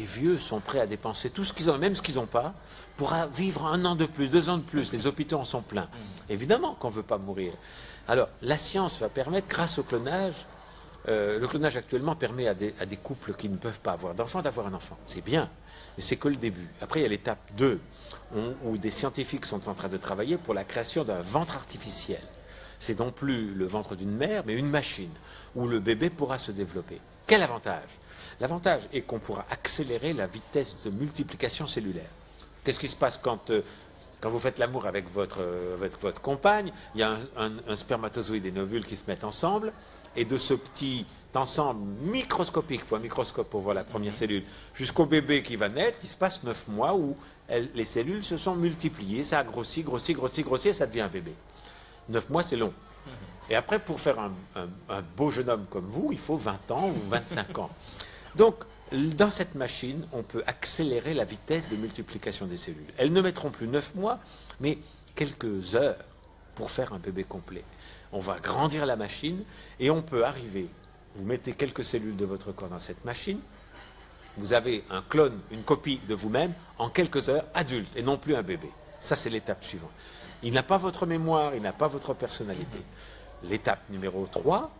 B: vieux sont prêts à dépenser tout ce qu'ils ont, même ce qu'ils n'ont pas, pour vivre 1 an de plus, 2 ans de plus. Les hôpitaux en sont pleins. Évidemment qu'on ne veut pas mourir. Alors, la science va permettre, grâce au clonage, le clonage actuellement permet à des couples qui ne peuvent pas avoir d'enfant d'avoir un enfant. C'est bien, mais c'est que le début. Après, il y a l'étape 2, où des scientifiques sont en train de travailler pour la création d'un ventre artificiel. C'est non plus le ventre d'une mère, mais une machine, où le bébé pourra se développer. Quel avantage? L'avantage est qu'on pourra accélérer la vitesse de multiplication cellulaire. Qu'est-ce qui se passe quand vous faites l'amour avec votre compagne? Il y a un spermatozoïde et une ovule qui se mettent ensemble, et de ce petit ensemble microscopique, il faut un microscope pour voir la première cellule, jusqu'au bébé qui va naître, il se passe 9 mois où les cellules se sont multipliées, ça a grossi, et ça devient un bébé. 9 mois, c'est long. Et après, pour faire un beau jeune homme comme vous, il faut 20 ans ou 25 ans. Donc, dans cette machine, on peut accélérer la vitesse de multiplication des cellules. Elles ne mettront plus 9 mois, mais quelques heures pour faire un bébé complet. On va grandir la machine et on peut arriver, vous mettez quelques cellules de votre corps dans cette machine, vous avez un clone, une copie de vous-même en quelques heures adulte et non plus un bébé. Ça, c'est l'étape suivante. Il n'a pas votre mémoire, il n'a pas votre personnalité. L'étape numéro 3,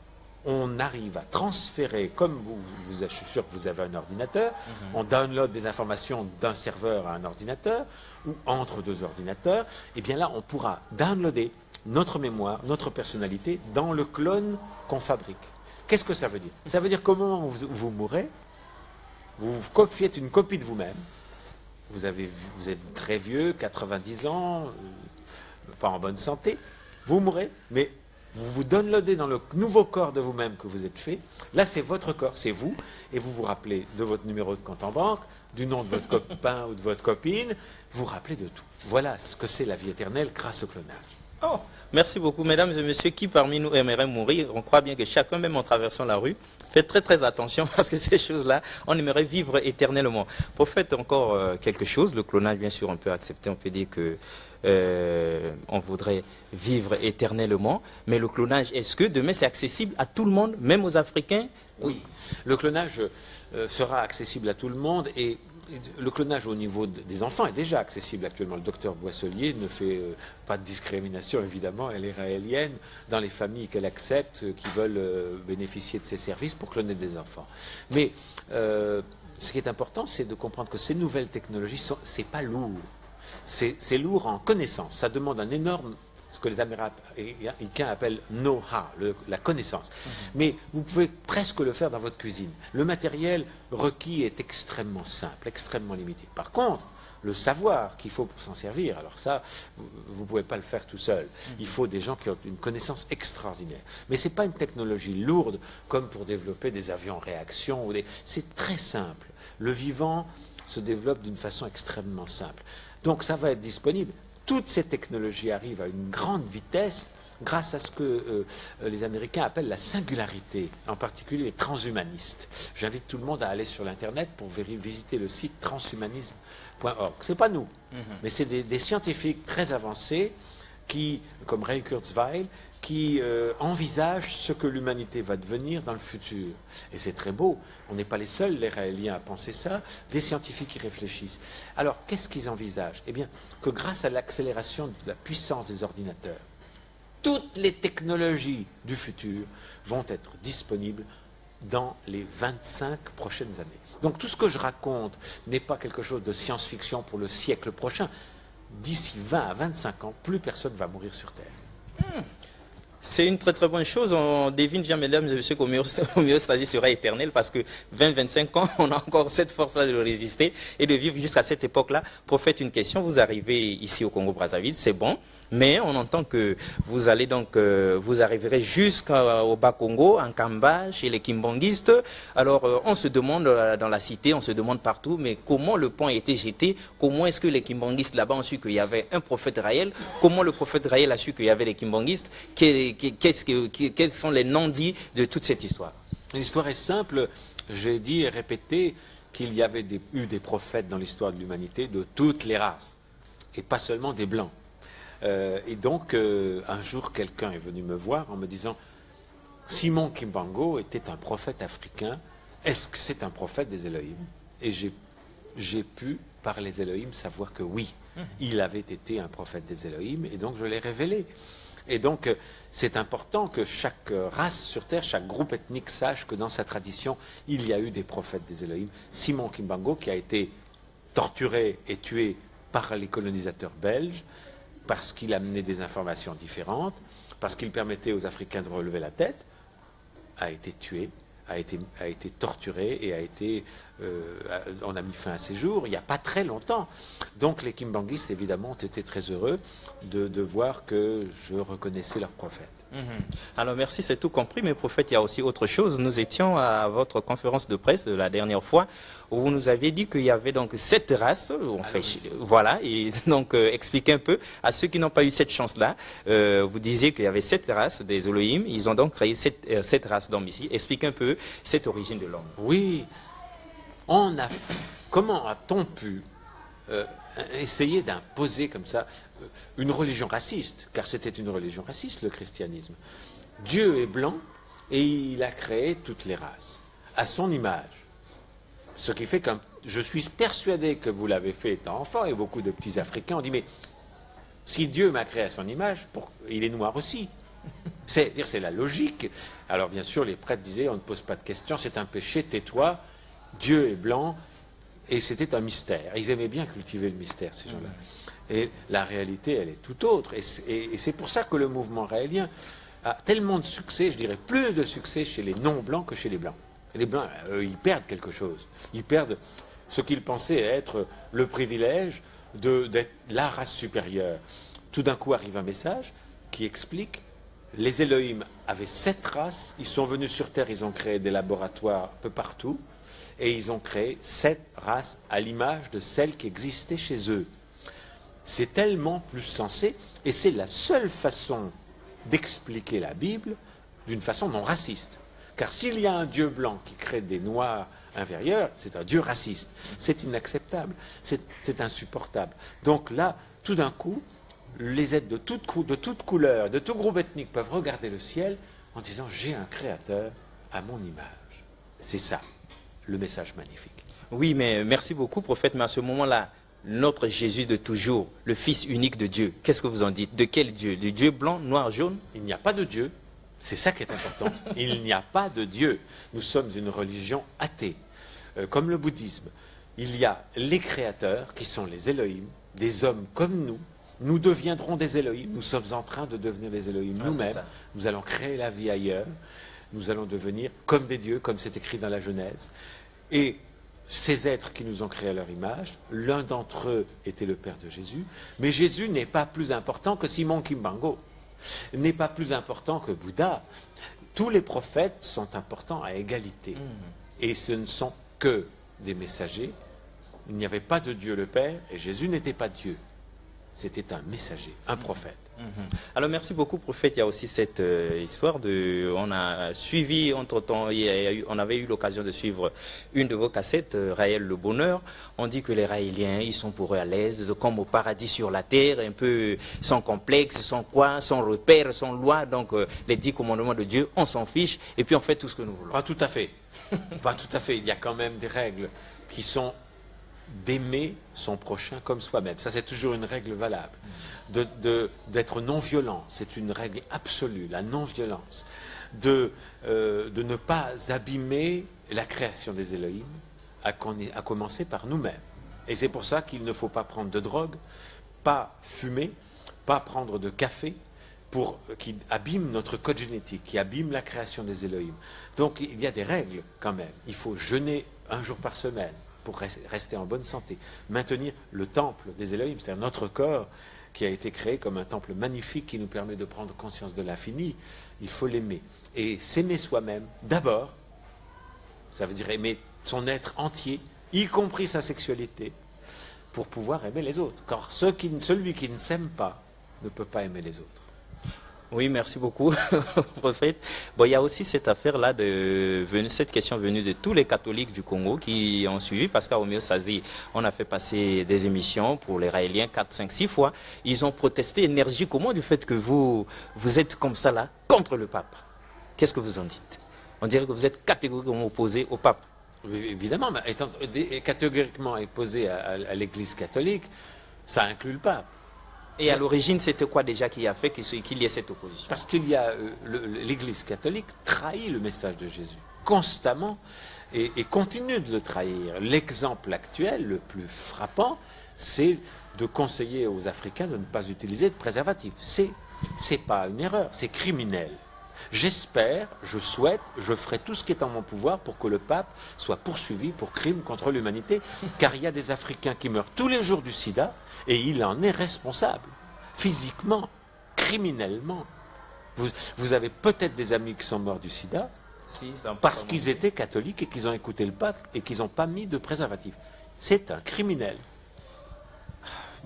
B: on arrive à transférer, comme je suis sûr que vous avez un ordinateur, on download des informations d'un serveur à un ordinateur ou entre deux ordinateurs, et bien là, on pourra downloader notre mémoire, notre personnalité dans le clone qu'on fabrique. Qu'est-ce que ça veut dire? Ça veut dire comment vous mourrez, vous faites une copie de vous-même, vous êtes très vieux, 90 ans, pas en bonne santé, vous mourrez, mais vous vous downloadez dans le nouveau corps de vous-même que vous êtes fait. Là, c'est votre corps, c'est vous, et vous vous rappelez de votre numéro de compte en banque, du nom de votre copain ou de votre copine, vous vous rappelez de tout. Voilà ce que c'est la vie éternelle grâce au clonage.
A: Oh, merci beaucoup, mesdames et messieurs. Qui parmi nous aimerait mourir? On croit bien que chacun, même en traversant la rue, fait très très attention parce que ces choses-là, on aimerait vivre éternellement. Prophète, encore quelque chose. Le clonage, bien sûr, on peut accepter, on peut dire que on voudrait vivre éternellement. Mais le clonage, est-ce que demain c'est accessible à tout le monde, même aux Africains?
B: Oui, le clonage sera accessible à tout le monde et le clonage au niveau des enfants est déjà accessible actuellement. Le docteur Boisselier ne fait pas de discrimination, évidemment. Elle est raélienne dans les familles qu'elle accepte, qui veulent bénéficier de ses services pour cloner des enfants. Mais ce qui est important, c'est de comprendre que ces nouvelles technologies, c'est pas lourd. C'est lourd en connaissance. Ça demande un énorme, ce que les Américains appellent know-how, la connaissance. Mais vous pouvez presque le faire dans votre cuisine. Le matériel requis est extrêmement simple, extrêmement limité. Par contre, le savoir qu'il faut pour s'en servir, alors ça, vous ne pouvez pas le faire tout seul. Il faut des gens qui ont une connaissance extraordinaire. Mais ce n'est pas une technologie lourde comme pour développer des avions en réaction. C'est très simple. Le vivant se développe d'une façon extrêmement simple. Donc ça va être disponible. Toutes ces technologies arrivent à une grande vitesse grâce à ce que les Américains appellent la singularité, en particulier les transhumanistes. J'invite tout le monde à aller sur l'Internet pour visiter le site transhumanisme.org. Ce n'est pas nous, mais c'est des scientifiques très avancés qui, comme Ray Kurzweil, qui envisagent ce que l'humanité va devenir dans le futur. Et c'est très beau. On n'est pas les seuls, les Raéliens, à penser ça. Des scientifiques qui réfléchissent. Alors, qu'est-ce qu'ils envisagent? Eh bien, que grâce à l'accélération de la puissance des ordinateurs, toutes les technologies du futur vont être disponibles dans les 25 prochaines années. Donc, tout ce que je raconte n'est pas quelque chose de science-fiction pour le siècle prochain. D'ici 20 à 25 ans, plus personne ne va mourir sur Terre.
A: C'est une très très bonne chose. On devine bien, mesdames et messieurs, qu'homéostasie sera éternelle parce que 20-25 ans, on a encore cette force-là de le résister et de vivre jusqu'à cette époque-là. Prophète, une question. Vous arrivez ici au Congo-Brazzaville, c'est bon. Mais on entend que vous allez donc, vous arriverez jusqu'au Bas-Congo, en Kamba, chez les Kimbongistes. Alors, on se demande dans la cité, on se demande partout, mais comment le pont a été jeté? Comment est-ce que les Kimbongistes là-bas ont su qu'il y avait un prophète Raël? Comment le prophète Raël a su qu'il y avait les Kimbongistes? Quels sont les non-dits de toute cette histoire?
B: L'histoire est simple. J'ai dit et répété qu'il y avait eu des prophètes dans l'histoire de l'humanité de toutes les races, et pas seulement des blancs. Et donc, un jour, quelqu'un est venu me voir en me disant « Simon Kimbangu était un prophète africain. Est-ce que c'est un prophète des Elohim ?» Et j'ai pu, par les Elohim, savoir que oui, il avait été un prophète des Elohim, et donc je l'ai révélé. Et donc, c'est important que chaque race sur Terre, chaque groupe ethnique sache que dans sa tradition, il y a eu des prophètes des Elohim. Simon Kimbangu, qui a été torturé et tué par les colonisateurs belges, parce qu'il amenait des informations différentes, parce qu'il permettait aux Africains de relever la tête, a été tué, a été torturé et on a mis fin à ses jours il n'y a pas très longtemps. Donc les Kimbanguistes, évidemment, ont été très heureux de voir que je reconnaissais leur prophète.
A: Alors merci, c'est tout compris, mais prophète, il y a aussi autre chose. Nous étions à votre conférence de presse de la dernière fois où vous nous aviez dit qu'il y avait donc 7 races. Voilà, et donc expliquez un peu à ceux qui n'ont pas eu cette chance-là. Vous disiez qu'il y avait 7 races des Elohim. Ils ont donc créé 7 races d'hommes ici. Expliquez un peu cette origine de l'homme.
B: Oui, comment a-t-on pu essayer d'imposer comme ça une religion raciste, car c'était une religion raciste, le christianisme. Dieu est blanc et il a créé toutes les races, à son image. Ce qui fait que je suis persuadé que vous l'avez fait étant enfant, et beaucoup de petits Africains ont dit, mais si Dieu m'a créé à son image, il est noir aussi. C'est-à-dire, c'est la logique. Alors bien sûr, les prêtres disaient, on ne pose pas de questions, c'est un péché, tais-toi, Dieu est blanc, et c'était un mystère. Ils aimaient bien cultiver le mystère, ces gens-là. Et la réalité, elle est tout autre. Et c'est pour ça que le mouvement raélien a tellement de succès, je dirais plus de succès chez les non-blancs que chez les blancs. Les blancs, ils perdent quelque chose. Ils perdent ce qu'ils pensaient être le privilège d'être la race supérieure. Tout d'un coup arrive un message qui explique les Elohim avaient 7 races, ils sont venus sur Terre, ils ont créé des laboratoires un peu partout, et ils ont créé 7 races à l'image de celles qui existaient chez eux. C'est tellement plus sensé, et c'est la seule façon d'expliquer la Bible d'une façon non raciste. Car s'il y a un Dieu blanc qui crée des noirs inférieurs, c'est un Dieu raciste. C'est inacceptable, c'est insupportable. Donc là, tout d'un coup, les êtres de toute couleur, de tout groupe ethnique peuvent regarder le ciel en disant « j'ai un créateur à mon image ». C'est ça, le message magnifique.
A: Oui, mais merci beaucoup, prophète. Mais à ce moment-là, notre Jésus de toujours, le Fils unique de Dieu, qu'est-ce que vous en dites? De quel Dieu? Le Dieu blanc, noir, jaune?
B: Il n'y a pas de Dieu. C'est ça qui est important. Il n'y a pas de Dieu. Nous sommes une religion athée, comme le bouddhisme. Il y a les créateurs, qui sont les Elohim, des hommes comme nous. Nous deviendrons des Elohim. Nous sommes en train de devenir des Elohim nous-mêmes. Nous allons créer la vie ailleurs. Nous allons devenir comme des dieux, comme c'est écrit dans la Genèse. Et ces êtres qui nous ont créés à leur image, l'un d'entre eux était le Père de Jésus, mais Jésus n'est pas plus important que Simon Kimbango, n'est pas plus important que Bouddha. Tous les prophètes sont importants à égalité. Et ce ne sont que des messagers. Il n'y avait pas de Dieu le Père, et Jésus n'était pas Dieu. C'était un messager, un prophète.
A: Alors merci beaucoup, prophète. Il y a aussi cette histoire de... On a suivi, entre-temps, on avait eu l'occasion de suivre une de vos cassettes, Raël le Bonheur. On dit que les Raéliens, ils sont pour eux à l'aise, comme au paradis sur la terre, un peu sans complexe, sans quoi, sans repère, sans loi. Donc les 10 commandements de Dieu, on s'en fiche et puis on fait tout ce que nous voulons.
B: Pas tout à fait. Pas tout à fait. Il y a quand même des règles qui sont d'aimer son prochain comme soi-même. Ça, c'est toujours une règle valable. D'être non-violent, c'est une règle absolue, la non-violence. De ne pas abîmer la création des Elohim, à commencer par nous-mêmes. Et c'est pour ça qu'il ne faut pas prendre de drogue, pas fumer, pas prendre de café, qui abîme notre code génétique, qui abîme la création des Elohim. Donc il y a des règles quand même. Il faut jeûner 1 jour par semaine pour rester en bonne santé. Maintenir le temple des Elohim, c'est-à-dire notre corps qui a été créé comme un temple magnifique qui nous permet de prendre conscience de l'infini. Il faut l'aimer. Et s'aimer soi-même, d'abord, ça veut dire aimer son être entier, y compris sa sexualité, pour pouvoir aimer les autres. Car celui qui ne s'aime pas ne peut pas aimer les autres.
A: Oui, merci beaucoup, prophète. Bon, il y a aussi cette affaire-là, cette question venue de tous les catholiques du Congo qui ont suivi, parce qu'à Homéostasie, on a fait passer des émissions pour les Raéliens 4, 5, 6 fois. Ils ont protesté énergiquement du fait que vous êtes comme ça là, contre le pape. Qu'est-ce que vous en dites? On dirait que vous êtes catégoriquement opposé au pape.
B: Évidemment, mais étant catégoriquement opposé à l'Église catholique, ça inclut le pape.
A: Et à l'origine, c'était quoi déjà qui a fait qu'il y ait cette opposition?
B: Parce qu'il y a l'Église catholique trahit le message de Jésus constamment et continue de le trahir. L'exemple actuel, le plus frappant, c'est de conseiller aux Africains de ne pas utiliser de préservatif. C'est pas une erreur, c'est criminel. J'espère, je souhaite, je ferai tout ce qui est en mon pouvoir pour que le pape soit poursuivi pour crime contre l'humanité, car il y a des Africains qui meurent tous les jours du sida et il en est responsable, physiquement, criminellement. Vous avez peut-être des amis qui sont morts du sida parce qu'ils étaient catholiques et qu'ils ont écouté le pape et qu'ils n'ont pas mis de préservatif. C'est un criminel.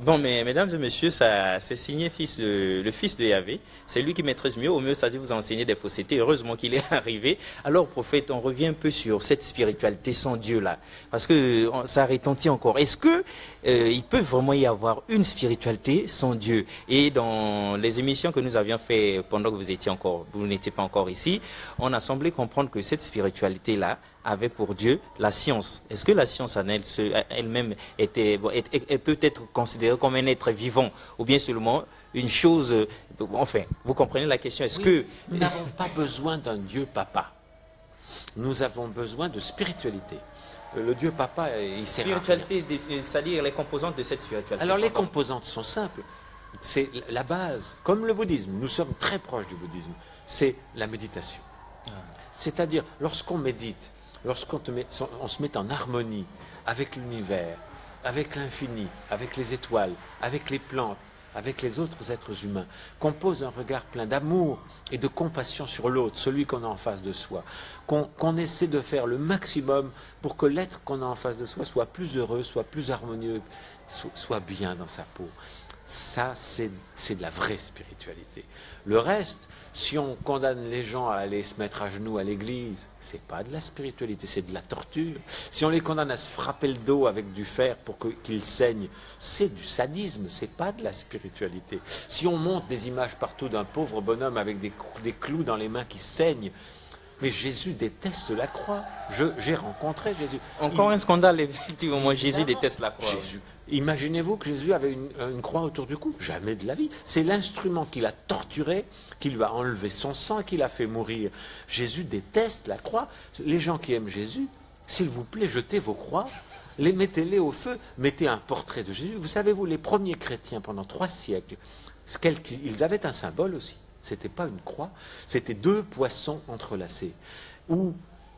A: Bon, mais mesdames et messieurs, ça c'est signé le fils de Yahvé. C'est lui qui maîtrise mieux. Homéostasie vous a enseigné des faussetés. Heureusement qu'il est arrivé. Alors, prophète, on revient un peu sur cette spiritualité sans Dieu là. Parce que ça retentit encore. Est-ce que il peut vraiment y avoir une spiritualité sans Dieu? Et dans les émissions que nous avions fait pendant que vous n'étiez pas encore ici, on a semblé comprendre que cette spiritualité là avait pour Dieu la science. Est-ce que la science en elle-même peut être considérée comme un être vivant ou bien seulement une chose, enfin, vous comprenez la question, est-ce que...
B: Nous n'avons pas besoin d'un Dieu papa. Nous avons besoin de spiritualité. Le Dieu papa, il sert à rien.
A: Spiritualité, c'est-à-dire les composantes de cette spiritualité.
B: Alors les composantes sont simples. C'est la base. Comme le bouddhisme, nous sommes très proches du bouddhisme. C'est la méditation. C'est-à-dire, lorsqu'on médite, lorsqu'on se met en harmonie avec l'univers, avec l'infini, avec les étoiles, avec les plantes, avec les autres êtres humains, qu'on pose un regard plein d'amour et de compassion sur l'autre, celui qu'on a en face de soi, qu'on essaie de faire le maximum pour que l'être qu'on a en face de soi soit plus heureux, soit plus harmonieux, soit bien dans sa peau. Ça, c'est de la vraie spiritualité. Le reste, si on condamne les gens à aller se mettre à genoux à l'église, c'est pas de la spiritualité, c'est de la torture. Si on les condamne à se frapper le dos avec du fer pour qu'ils saignent, c'est du sadisme, c'est pas de la spiritualité. Si on monte des images partout d'un pauvre bonhomme avec des clous dans les mains qui saignent, mais Jésus déteste la croix. J'ai rencontré Jésus.
A: Encore un scandale, effectivement. Jésus déteste la croix.
B: Imaginez-vous que Jésus avait une croix autour du cou. Jamais de la vie. C'est l'instrument qu'il a torturé, qui lui a enlevé son sang, qui l'a fait mourir. Jésus déteste la croix. Les gens qui aiment Jésus, s'il vous plaît, jetez vos croix, mettez-les au feu, mettez un portrait de Jésus. Vous savez, vous, les premiers chrétiens, pendant 3 siècles, ils avaient un symbole aussi. Ce n'était pas une croix, c'était 2 poissons entrelacés, où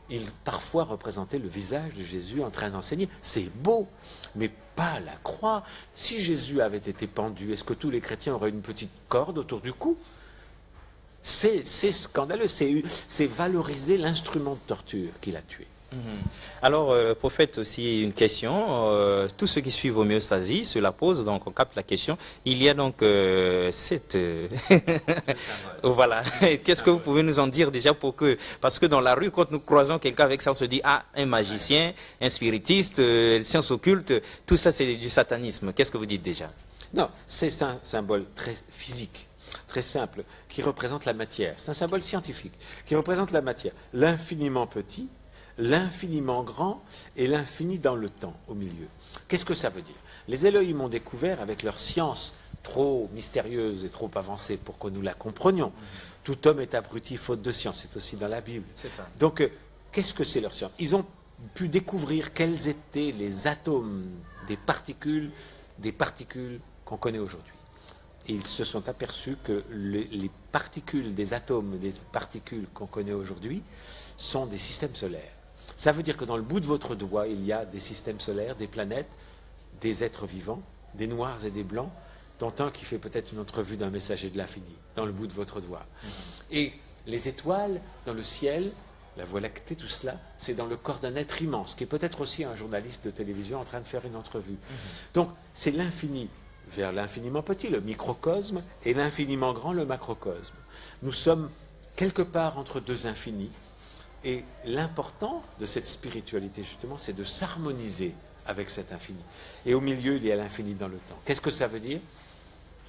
B: il parfois représentait le visage de Jésus en train d'enseigner. C'est beau, mais pas la croix. Si Jésus avait été pendu, est-ce que tous les chrétiens auraient une petite corde autour du cou? C'est scandaleux, c'est valoriser l'instrument de torture qu'il a tué.
A: Alors, prophète, aussi une question. Tous ceux qui suivent homéostasie se la posent, donc on capte la question. Il y a donc cette... voilà. Qu'est-ce que vous pouvez nous en dire déjà pour que... Parce que dans la rue, quand nous croisons quelqu'un avec ça, on se dit, ah, un magicien, un spiritiste, sciences occultes, tout ça c'est du satanisme. Qu'est-ce que vous dites déjà?
B: Non, c'est un symbole très physique, très simple, qui représente la matière. C'est un symbole scientifique, qui représente la matière. L'infiniment petit, l'infiniment grand et l'infini dans le temps, au milieu. Qu'est-ce que ça veut dire? Les Elohim ont découvert, avec leur science trop mystérieuse et trop avancée pour que nous la comprenions, tout homme est abruti faute de science, c'est aussi dans la Bible.
A: Ça.
B: Donc, qu'est-ce que c'est leur science? Ils ont pu découvrir quels étaient les atomes des particules qu'on connaît aujourd'hui. Et ils se sont aperçus que les particules des atomes, des particules qu'on connaît aujourd'hui, sont des systèmes solaires. Ça veut dire que dans le bout de votre doigt, il y a des systèmes solaires, des planètes, des êtres vivants, des noirs et des blancs, dont un qui fait peut-être une entrevue d'un messager de l'infini, dans le bout de votre doigt. Et les étoiles dans le ciel, la Voie lactée, tout cela, c'est dans le corps d'un être immense, qui est peut-être aussi un journaliste de télévision en train de faire une entrevue. Donc, c'est l'infini vers l'infiniment petit, le microcosme, et l'infiniment grand, le macrocosme. Nous sommes quelque part entre 2 infinis. Et l'important de cette spiritualité, justement, c'est de s'harmoniser avec cet infini. Et au milieu, il y a l'infini dans le temps. Qu'est-ce que ça veut dire?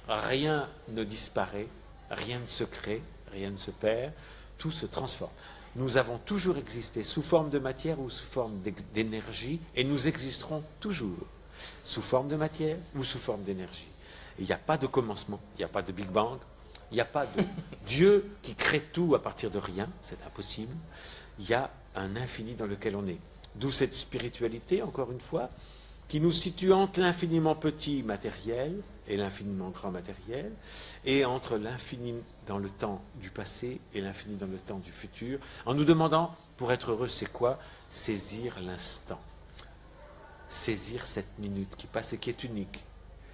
B: Rien ne disparaît, rien ne se crée, rien ne se perd, tout se transforme. Nous avons toujours existé sous forme de matière ou sous forme d'énergie, et nous existerons toujours sous forme de matière ou sous forme d'énergie. Il n'y a pas de commencement, il n'y a pas de Big Bang, il n'y a pas de Dieu qui crée tout à partir de rien, c'est impossible. Il y a un infini dans lequel on est. D'où cette spiritualité, encore une fois, qui nous situe entre l'infiniment petit matériel et l'infiniment grand matériel, et entre l'infini dans le temps du passé et l'infini dans le temps du futur, en nous demandant, pour être heureux, c'est quoi? Saisir l'instant. Saisir cette minute qui passe et qui est unique.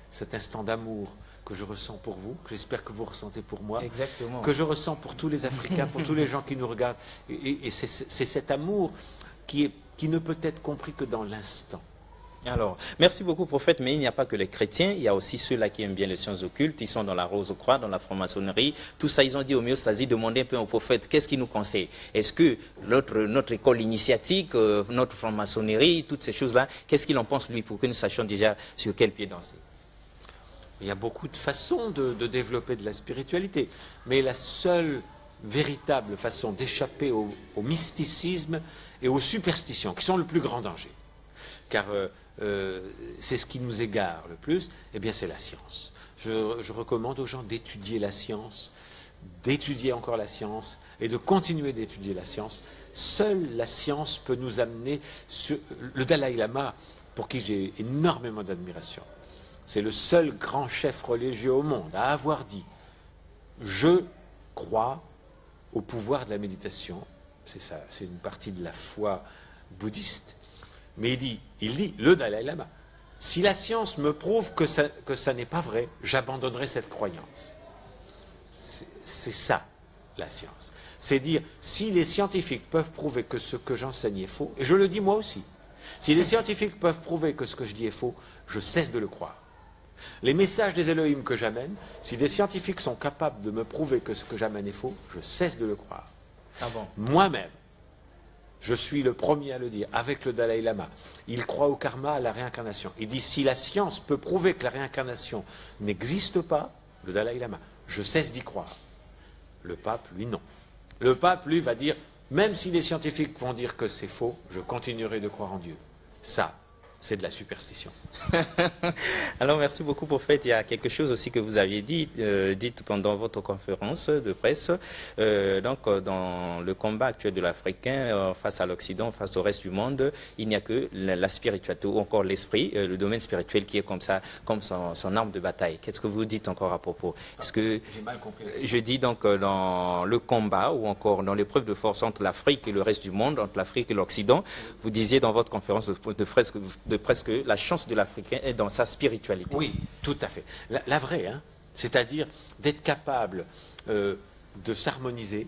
B: Cet instant d'amour que je ressens pour vous, que j'espère que vous ressentez pour moi,
A: exactement,
B: que je ressens pour tous les Africains, pour tous les gens qui nous regardent. Et c'est cet amour qui ne peut être compris que dans l'instant.
A: Alors, merci beaucoup, prophète, mais il n'y a pas que les chrétiens, il y a aussi ceux-là qui aiment bien les sciences occultes, ils sont dans la Rose-Croix, dans la franc-maçonnerie, tout ça, ils ont dit homéostasie, demandez un peu au prophète, qu'est-ce qu'il nous conseille? Est-ce que notre école initiatique, notre franc-maçonnerie, toutes ces choses-là, qu'est-ce qu'il en pense, lui, pour que nous sachions déjà sur quel pied danser?
B: Il y a beaucoup de façons de développer de la spiritualité, mais la seule véritable façon d'échapper au mysticisme et aux superstitions, qui sont le plus grand danger, car c'est ce qui nous égare le plus, eh bien c'est la science. Je recommande aux gens d'étudier la science, d'étudier encore la science et de continuer d'étudier la science. Seule la science peut nous amener sur le Dalai Lama, pour qui j'ai énormément d'admiration. C'est le seul grand chef religieux au monde à avoir dit « Je crois au pouvoir de la méditation ». C'est ça, c'est une partie de la foi bouddhiste. Mais il dit, le Dalai Lama, si la science me prouve que ça n'est pas vrai, j'abandonnerai cette croyance. C'est ça, la science. C'est dire, si les scientifiques peuvent prouver que ce que j'enseigne est faux, et je le dis moi aussi, si les scientifiques peuvent prouver que ce que je dis est faux, je cesse de le croire. Les messages des Elohim que j'amène, si des scientifiques sont capables de me prouver que ce que j'amène est faux, je cesse de le croire.
A: Ah bon?
B: Moi-même, je suis le premier à le dire, avec le Dalai Lama. Il croit au karma, à la réincarnation. Il dit, si la science peut prouver que la réincarnation n'existe pas, le Dalai Lama, je cesse d'y croire. Le pape, lui, non. Le pape, lui, va dire, même si les scientifiques vont dire que c'est faux, je continuerai de croire en Dieu. Ça, c'est de la superstition.
A: Alors, merci beaucoup, prophète. Il y a quelque chose aussi que vous aviez dit pendant votre conférence de presse. Donc, dans le combat actuel de l'Africain face à l'Occident, face au reste du monde, il n'y a que la spiritualité ou encore l'esprit, le domaine spirituel qui est comme ça, comme son arme de bataille. Qu'est-ce que vous dites encore à propos? Est-ce que
B: j'ai mal compris.
A: Je dis donc dans le combat ou encore dans l'épreuve de force entre l'Afrique et le reste du monde, entre l'Afrique et l'Occident, vous disiez dans votre conférence de presse que la chance de l'Africain est dans sa spiritualité.
B: Oui, tout à fait. La vraie, hein, c'est-à-dire d'être capable de s'harmoniser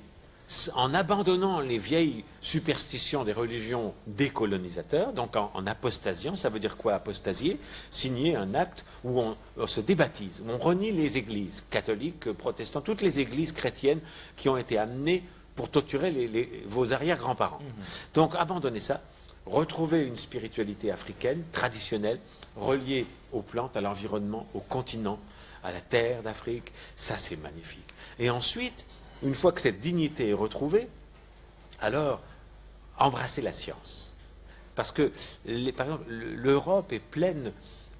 B: en abandonnant les vieilles superstitions des religions des colonisateurs, donc en apostasiant. Ça veut dire quoi, apostasier? Signer un acte où on se débaptise, où on renie les églises catholiques, protestantes, toutes les églises chrétiennes qui ont été amenées pour torturer vos arrière-grands-parents. Donc abandonner ça, retrouver une spiritualité africaine, traditionnelle, reliée aux plantes, à l'environnement, au continent, à la terre d'Afrique, ça c'est magnifique. Et ensuite, une fois que cette dignité est retrouvée, alors embrasser la science. Parce que, par exemple, l'Europe est pleine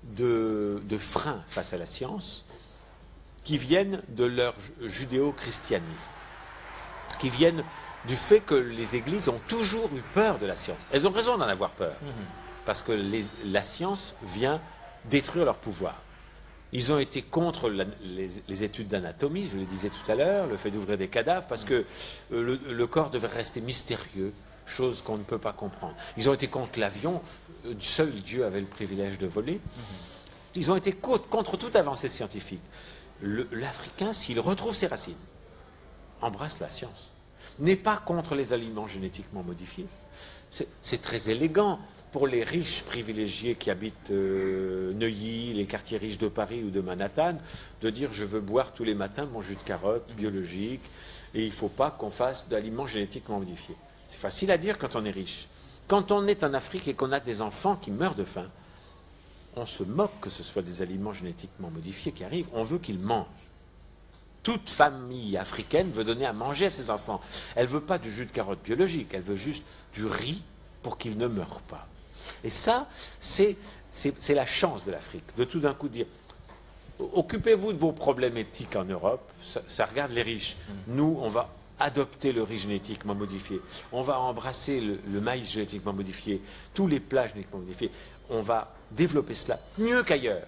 B: de freins face à la science qui viennent de leur judéo-christianisme, qui viennent du fait que les églises ont toujours eu peur de la science. Elles ont raison d'en avoir peur, parce que la science vient détruire leur pouvoir. Ils ont été contre les études d'anatomie, je le disais tout à l'heure, le fait d'ouvrir des cadavres, parce que le corps devait rester mystérieux, chose qu'on ne peut pas comprendre. Ils ont été contre l'avion, seul Dieu avait le privilège de voler. Ils ont été contre toute avancée scientifique. L'Africain, s'il retrouve ses racines, embrasse la science, n'est pas contre les aliments génétiquement modifiés. C'est très élégant pour les riches privilégiés qui habitent Neuilly, les quartiers riches de Paris ou de Manhattan, de dire je veux boire tous les matins mon jus de carotte biologique et il ne faut pas qu'on fasse d'aliments génétiquement modifiés. C'est facile à dire quand on est riche. Quand on est en Afrique et qu'on a des enfants qui meurent de faim, on se moque que ce soit des aliments génétiquement modifiés qui arrivent, on veut qu'ils mangent. Toute famille africaine veut donner à manger à ses enfants. Elle ne veut pas du jus de carotte biologique, elle veut juste du riz pour qu'ils ne meurent pas. Et ça, c'est la chance de l'Afrique, de tout d'un coup dire, occupez-vous de vos problèmes éthiques en Europe, ça regarde les riches. Nous, on va adopter le riz génétiquement modifié, on va embrasser le maïs génétiquement modifié, tous les plats génétiquement modifiés, on va développer cela mieux qu'ailleurs,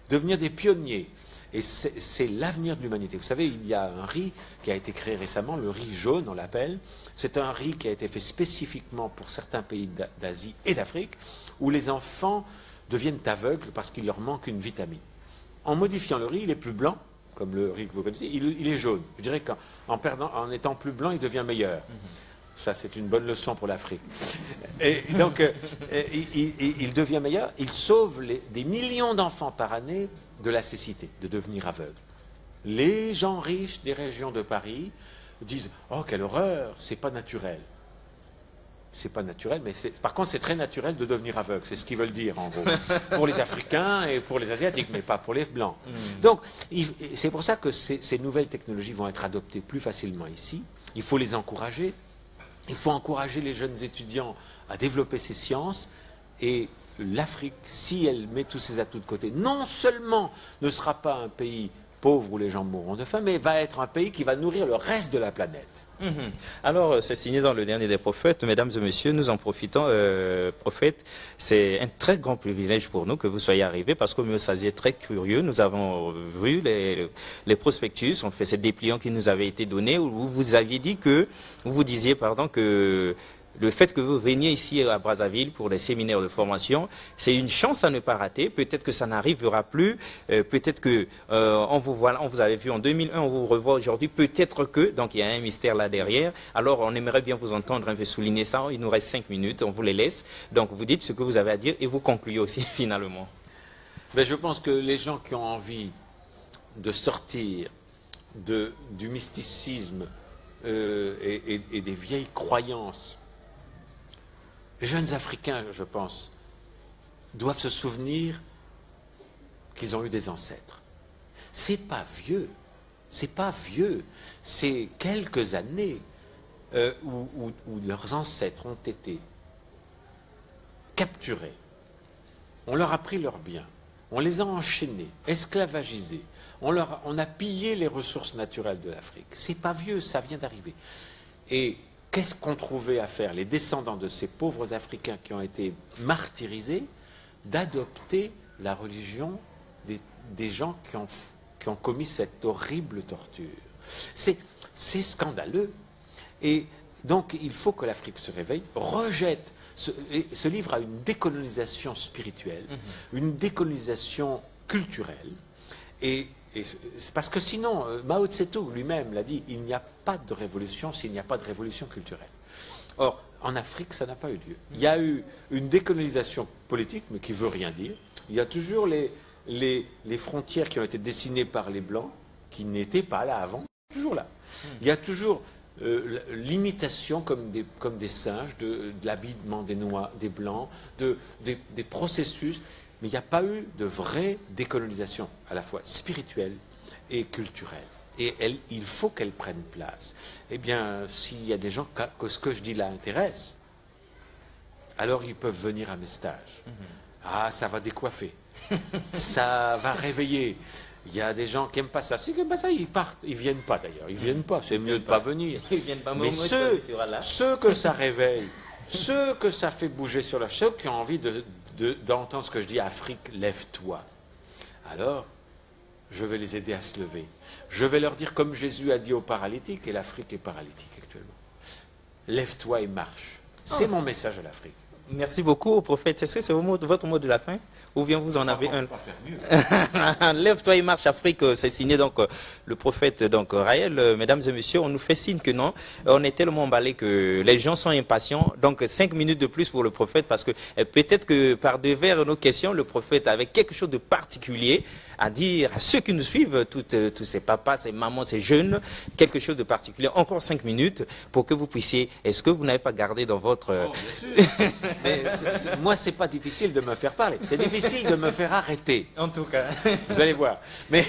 B: devenir des pionniers. Et c'est l'avenir de l'humanité. Vous savez, il y a un riz qui a été créé récemment, le riz jaune, on l'appelle. C'est un riz qui a été fait spécifiquement pour certains pays d'Asie et d'Afrique, où les enfants deviennent aveugles parce qu'il leur manque une vitamine. En modifiant le riz, il est plus blanc, comme le riz que vous connaissez, il est jaune. Je dirais qu'en étant plus blanc, il devient meilleur. Ça, c'est une bonne leçon pour l'Afrique. Et donc, il devient meilleur. Il sauve des millions d'enfants par année de la cécité, de devenir aveugles. Les gens riches des régions de Paris disent « Oh, quelle horreur, c'est pas naturel ». C'est pas naturel, mais par contre, c'est très naturel de devenir aveugle. C'est ce qu'ils veulent dire, en gros. Pour les Africains et pour les Asiatiques, mais pas pour les Blancs. Donc, c'est pour ça que ces nouvelles technologies vont être adoptées plus facilement ici. Il faut les encourager. Il faut encourager les jeunes étudiants à développer ces sciences. Et l'Afrique, si elle met tous ses atouts de côté, non seulement ne sera pas un pays pauvre où les gens mourront de faim, mais va être un pays qui va nourrir le reste de la planète.
A: Alors, c'est signé dans le dernier des prophètes. Mesdames et messieurs, nous en profitons. Prophète, c'est un très grand privilège pour nous que vous soyez arrivés parce que Homéostasie est très curieux. Nous avons vu les prospectus, on fait ces dépliants qui nous avaient été donnés où vous aviez dit que, vous disiez, pardon, que le fait que vous veniez ici à Brazzaville pour des séminaires de formation, c'est une chance à ne pas rater. Peut-être que ça n'arrivera plus. Peut-être que on vous avait vu en 2001, on vous revoit aujourd'hui. Peut-être que, donc il y a un mystère là derrière. Alors on aimerait bien vous entendre un peu souligner ça. Il nous reste 5 minutes, on vous les laisse. Donc vous dites ce que vous avez à dire et vous concluez aussi finalement.
B: Mais je pense que les gens qui ont envie de sortir du mysticisme et des vieilles croyances, les jeunes Africains, je pense, doivent se souvenir qu'ils ont eu des ancêtres. C'est pas vieux, c'est quelques années où leurs ancêtres ont été capturés. On leur a pris leurs biens, on les a enchaînés, esclavagisés, on a pillé les ressources naturelles de l'Afrique. C'est pas vieux, ça vient d'arriver. Et qu'est-ce qu'on trouvait à faire, les descendants de ces pauvres Africains qui ont été martyrisés, d'adopter la religion des gens qui ont commis cette horrible torture. C'est scandaleux. Et donc, il faut que l'Afrique se réveille, rejette, se livre à une décolonisation spirituelle, une décolonisation culturelle, et c'est parce que sinon, Mao Tse-tung lui-même l'a dit, il n'y a pas de révolution s'il n'y a pas de révolution culturelle. Or, en Afrique, ça n'a pas eu lieu. Il y a eu une décolonisation politique, mais qui ne veut rien dire. Il y a toujours les frontières qui ont été dessinées par les Blancs, qui n'étaient pas là avant, toujours là. Il y a toujours l'imitation comme des singes de l'habillement des Blancs, des processus. Mais il n'y a pas eu de vraie décolonisation, à la fois spirituelle et culturelle. Et il faut qu'elle prenne place. Eh bien, s'il y a des gens que ce que je dis là intéresse, alors ils peuvent venir à mes stages. Ah, ça va décoiffer. Ça va réveiller. Il y a des gens qui n'aiment pas ça. Ceux qui n'aiment pas ça, ils partent. Ils ne viennent pas d'ailleurs. Ils ne viennent pas. C'est mieux de ne pas venir.
A: Ils viennent pas.
B: Mais ceux que ça réveille, ceux que ça fait bouger sur leur ceux qui ont envie d'entendre ce que je dis, Afrique, lève-toi. Alors, je vais les aider à se lever. Je vais leur dire comme Jésus a dit aux paralytiques, et l'Afrique est paralytique actuellement. Lève-toi et marche. C'est mon message à l'Afrique.
A: Merci beaucoup, prophète. Est-ce que c'est votre mot de la fin? Ou bien vous en avez un?
B: On peut pas faire mieux.
A: Lève-toi et marche Afrique, c'est signé donc le prophète donc Raël. Mesdames et messieurs, on nous fait signe que non. On est tellement emballés que les gens sont impatients. Donc 5 minutes de plus pour le prophète parce que peut-être que par devers nos questions, le prophète avait quelque chose de particulier à dire à ceux qui nous suivent, tous ces papas, ces mamans, ces jeunes, quelque chose de particulier. Encore 5 minutes pour que vous puissiez. Est-ce que vous n'avez pas gardé dans votre...
B: Oh, bien sûr. Mais moi, c'est pas difficile de me faire parler. C'est difficile de me faire arrêter.
A: En tout cas.
B: Vous allez voir. Mais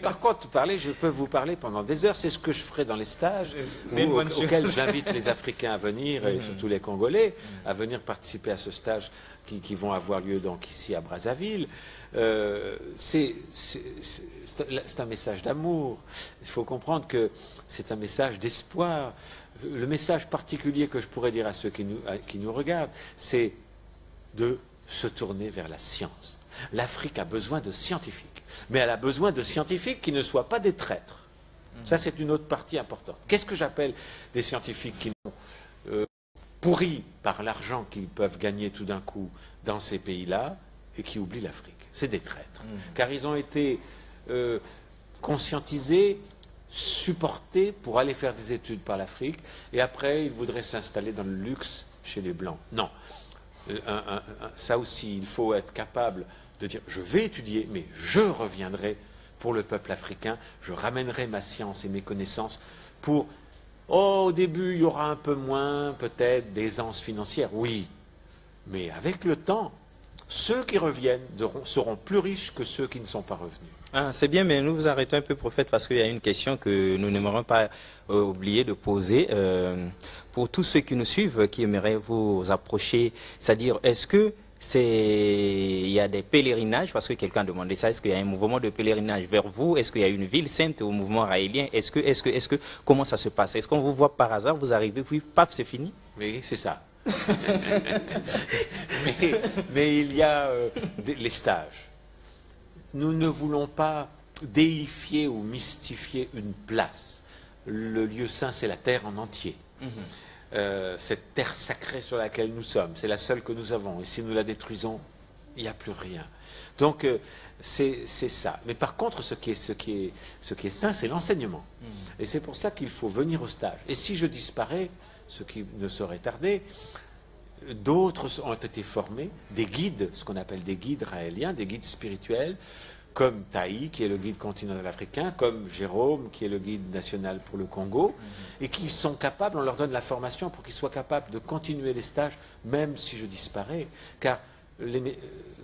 B: par contre, je peux vous parler pendant des heures. C'est ce que je ferai dans les stages auxquels j'invite les Africains à venir, et surtout les Congolais, à venir participer à ce stage qui vont avoir lieu donc ici à Brazzaville. C'est un message d'amour. Il faut comprendre que c'est un message d'espoir. Le message particulier que je pourrais dire à ceux qui nous regardent, c'est de se tourner vers la science. L'Afrique a besoin de scientifiques, mais elle a besoin de scientifiques qui ne soient pas des traîtres. Ça, c'est une autre partie importante. Qu'est-ce que j'appelle des scientifiques qui sont pourris par l'argent qu'ils peuvent gagner tout d'un coup dans ces pays-là et qui oublient l'Afrique? C'est des traîtres, car ils ont été conscientisés supporter pour aller faire des études par l'Afrique, et après ils voudraient s'installer dans le luxe chez les Blancs. Non. Ça aussi, il faut être capable de dire, je vais étudier, mais je reviendrai pour le peuple africain, je ramènerai ma science et mes connaissances pour... Oh, au début, il y aura un peu moins, peut-être, d'aisance financière, oui. Mais avec le temps, ceux qui reviennent seront plus riches que ceux qui ne sont pas revenus.
A: Ah, c'est bien, mais nous vous arrêtons un peu, prophète, parce qu'il y a une question que nous n'aimerons pas oublier de poser. Pour tous ceux qui nous suivent, qui aimeraient vous approcher, c'est-à-dire, est-ce que il y a des pèlerinages, parce que quelqu'un a demandé ça, est-ce qu'il y a un mouvement de pèlerinage vers vous? Est-ce qu'il y a une ville sainte au mouvement raélien? Comment ça se passe? Est-ce qu'on vous voit par hasard, vous arrivez, puis paf, c'est fini?
B: Oui, c'est ça. mais il y a les stages. Nous ne voulons pas déifier ou mystifier une place. Le lieu saint, c'est la terre en entier. Cette terre sacrée sur laquelle nous sommes, c'est la seule que nous avons. Et si nous la détruisons, il n'y a plus rien. Donc, c'est ça. Mais par contre, ce qui est saint, c'est l'enseignement. Et c'est pour ça qu'il faut venir au stage. Et si je disparais, ce qui ne saurait tarder, d'autres ont été formés, des guides, ce qu'on appelle des guides raéliens, des guides spirituels, comme Taï, qui est le guide continental africain, comme Jérôme, qui est le guide national pour le Congo, et qui sont capables, on leur donne la formation pour qu'ils soient capables de continuer les stages, même si je disparais. Car,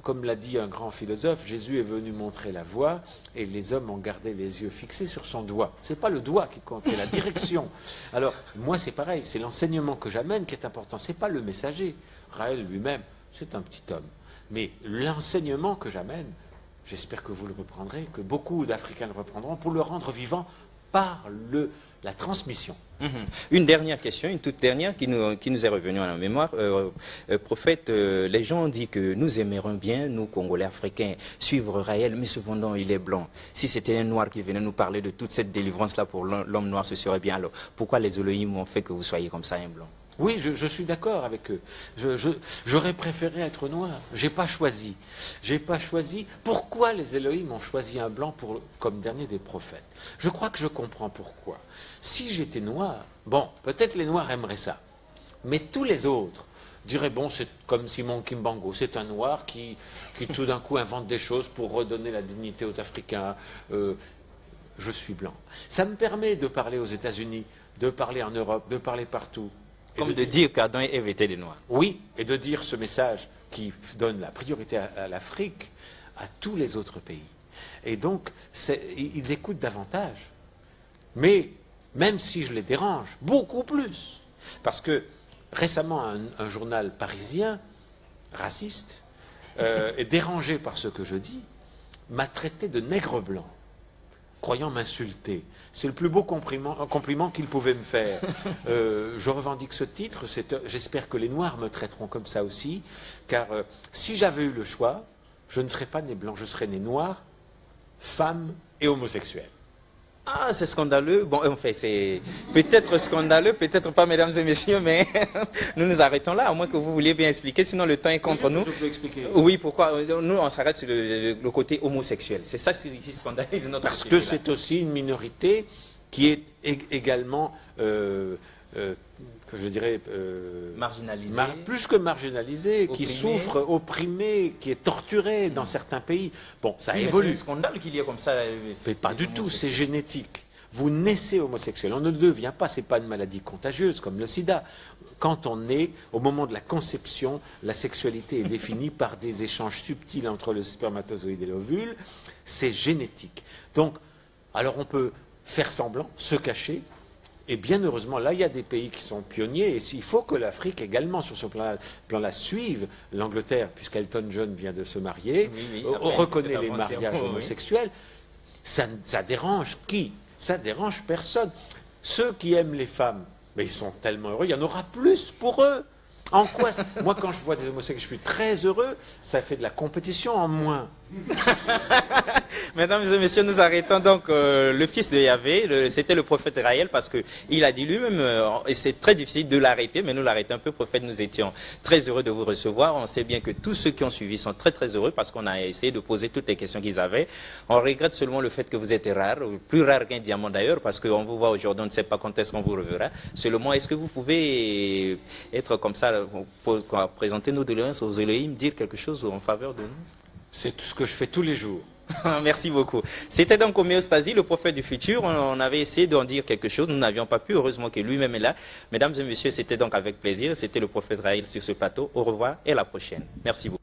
B: comme l'a dit un grand philosophe, Jésus est venu montrer la voie, et les hommes ont gardé les yeux fixés sur son doigt. Ce n'est pas le doigt qui compte, c'est la direction. Alors, moi c'est pareil, c'est l'enseignement que j'amène qui est important, ce n'est pas le messager. Raël lui-même, c'est un petit homme. Mais l'enseignement que j'amène, j'espère que vous le reprendrez, que beaucoup d'Africains le reprendront, pour le rendre vivant par la transmission.
A: Une dernière question, une toute dernière qui nous est revenue à la mémoire. Prophète, les gens ont dit que nous aimerions bien, nous Congolais africains, suivre Raël, mais cependant il est blanc. Si c'était un noir qui venait nous parler de toute cette délivrance-là pour l'homme noir, ce serait bien. Alors, pourquoi les Elohim ont fait que vous soyez comme ça, un blanc?
B: Oui, je suis d'accord avec eux. J'aurais préféré être noir. J'ai pas choisi. J'ai pas choisi. Pourquoi les Elohim ont choisi un blanc comme dernier des prophètes? Je crois que je comprends pourquoi. Si j'étais noir, bon, peut-être les noirs aimeraient ça. Mais tous les autres diraient, bon, c'est comme Simon Kimbango, c'est un noir qui tout d'un coup invente des choses pour redonner la dignité aux Africains. Je suis blanc. Ça me permet de parler aux États-Unis, de parler en Europe, de parler partout.
A: Comme de dire qu'Adam et Ève étaient des Noirs.
B: Oui, et de dire ce message qui donne la priorité à l'Afrique, à tous les autres pays. Et donc, ils écoutent davantage. Mais, même si je les dérange, beaucoup plus. Parce que, récemment, un journal parisien, raciste, et dérangé par ce que je dis, m'a traité de nègre blanc, croyant m'insulter. C'est le plus beau compliment qu'il pouvait me faire. Je revendique ce titre, j'espère que les Noirs me traiteront comme ça aussi, car si j'avais eu le choix, je ne serais pas né blanc, je serais né noir, femme et homosexuel.
A: Ah, c'est scandaleux. Bon, en fait, c'est peut-être scandaleux, peut-être pas, mesdames et messieurs, mais nous nous arrêtons là, à moins que vous vouliez bien expliquer, sinon le temps est contre nous.
B: Je peux expliquer.
A: Oui, pourquoi? Nous, on s'arrête sur le côté homosexuel. C'est ça qui scandalise notre
B: Parce que c'est aussi une minorité qui est également, que je dirais,
A: marginalisée.
B: Plus que marginalisée, qui souffre, opprimée, qui est torturée dans certains pays. Bon, ça évolue.
A: C'est un scandale qu'il y ait comme ça.
B: Mais pas du tout, c'est génétique. Vous naissez homosexuel, on ne le devient pas, ce n'est pas une maladie contagieuse comme le sida. Quand on naît, au moment de la conception, la sexualité est définie par des échanges subtils entre le spermatozoïde et l'ovule, c'est génétique. Donc, alors on peut faire semblant, se cacher, et bien heureusement, là, il y a des pays qui sont pionniers, et il faut que l'Afrique également, sur ce plan-là, suive l'Angleterre, puisqu'Elton John vient de se marier, reconnaît les mariages homosexuels. Ça dérange qui? Ça dérange personne. Ceux qui aiment les femmes, mais ils sont tellement heureux, il y en aura plus pour eux. En quoi Moi, quand je vois des homosexuels, je suis très heureux, ça fait de la compétition en moins.
A: Mesdames et messieurs, nous arrêtons donc le fils de Yahvé, c'était le prophète Raël, parce qu'il a dit lui-même, et c'est très difficile de l'arrêter, mais nous l'arrêtons un peu, prophète, nous étions très heureux de vous recevoir. On sait bien que tous ceux qui ont suivi sont très très heureux, parce qu'on a essayé de poser toutes les questions qu'ils avaient. On regrette seulement le fait que vous êtes rare, plus rare qu'un diamant d'ailleurs, parce qu'on vous voit aujourd'hui, on ne sait pas quand est-ce qu'on vous reverra. Seulement, est-ce que vous pouvez être comme ça, pour présenter nos doléances aux Elohim, dire quelque chose en faveur de nous?
B: C'est tout ce que je fais tous les jours.
A: Merci beaucoup. C'était donc Homéostasie, le prophète du futur. On avait essayé d'en dire quelque chose, nous n'avions pas pu, heureusement que lui-même est là. Mesdames et messieurs, c'était donc avec plaisir. C'était le prophète Raël sur ce plateau. Au revoir et à la prochaine. Merci beaucoup.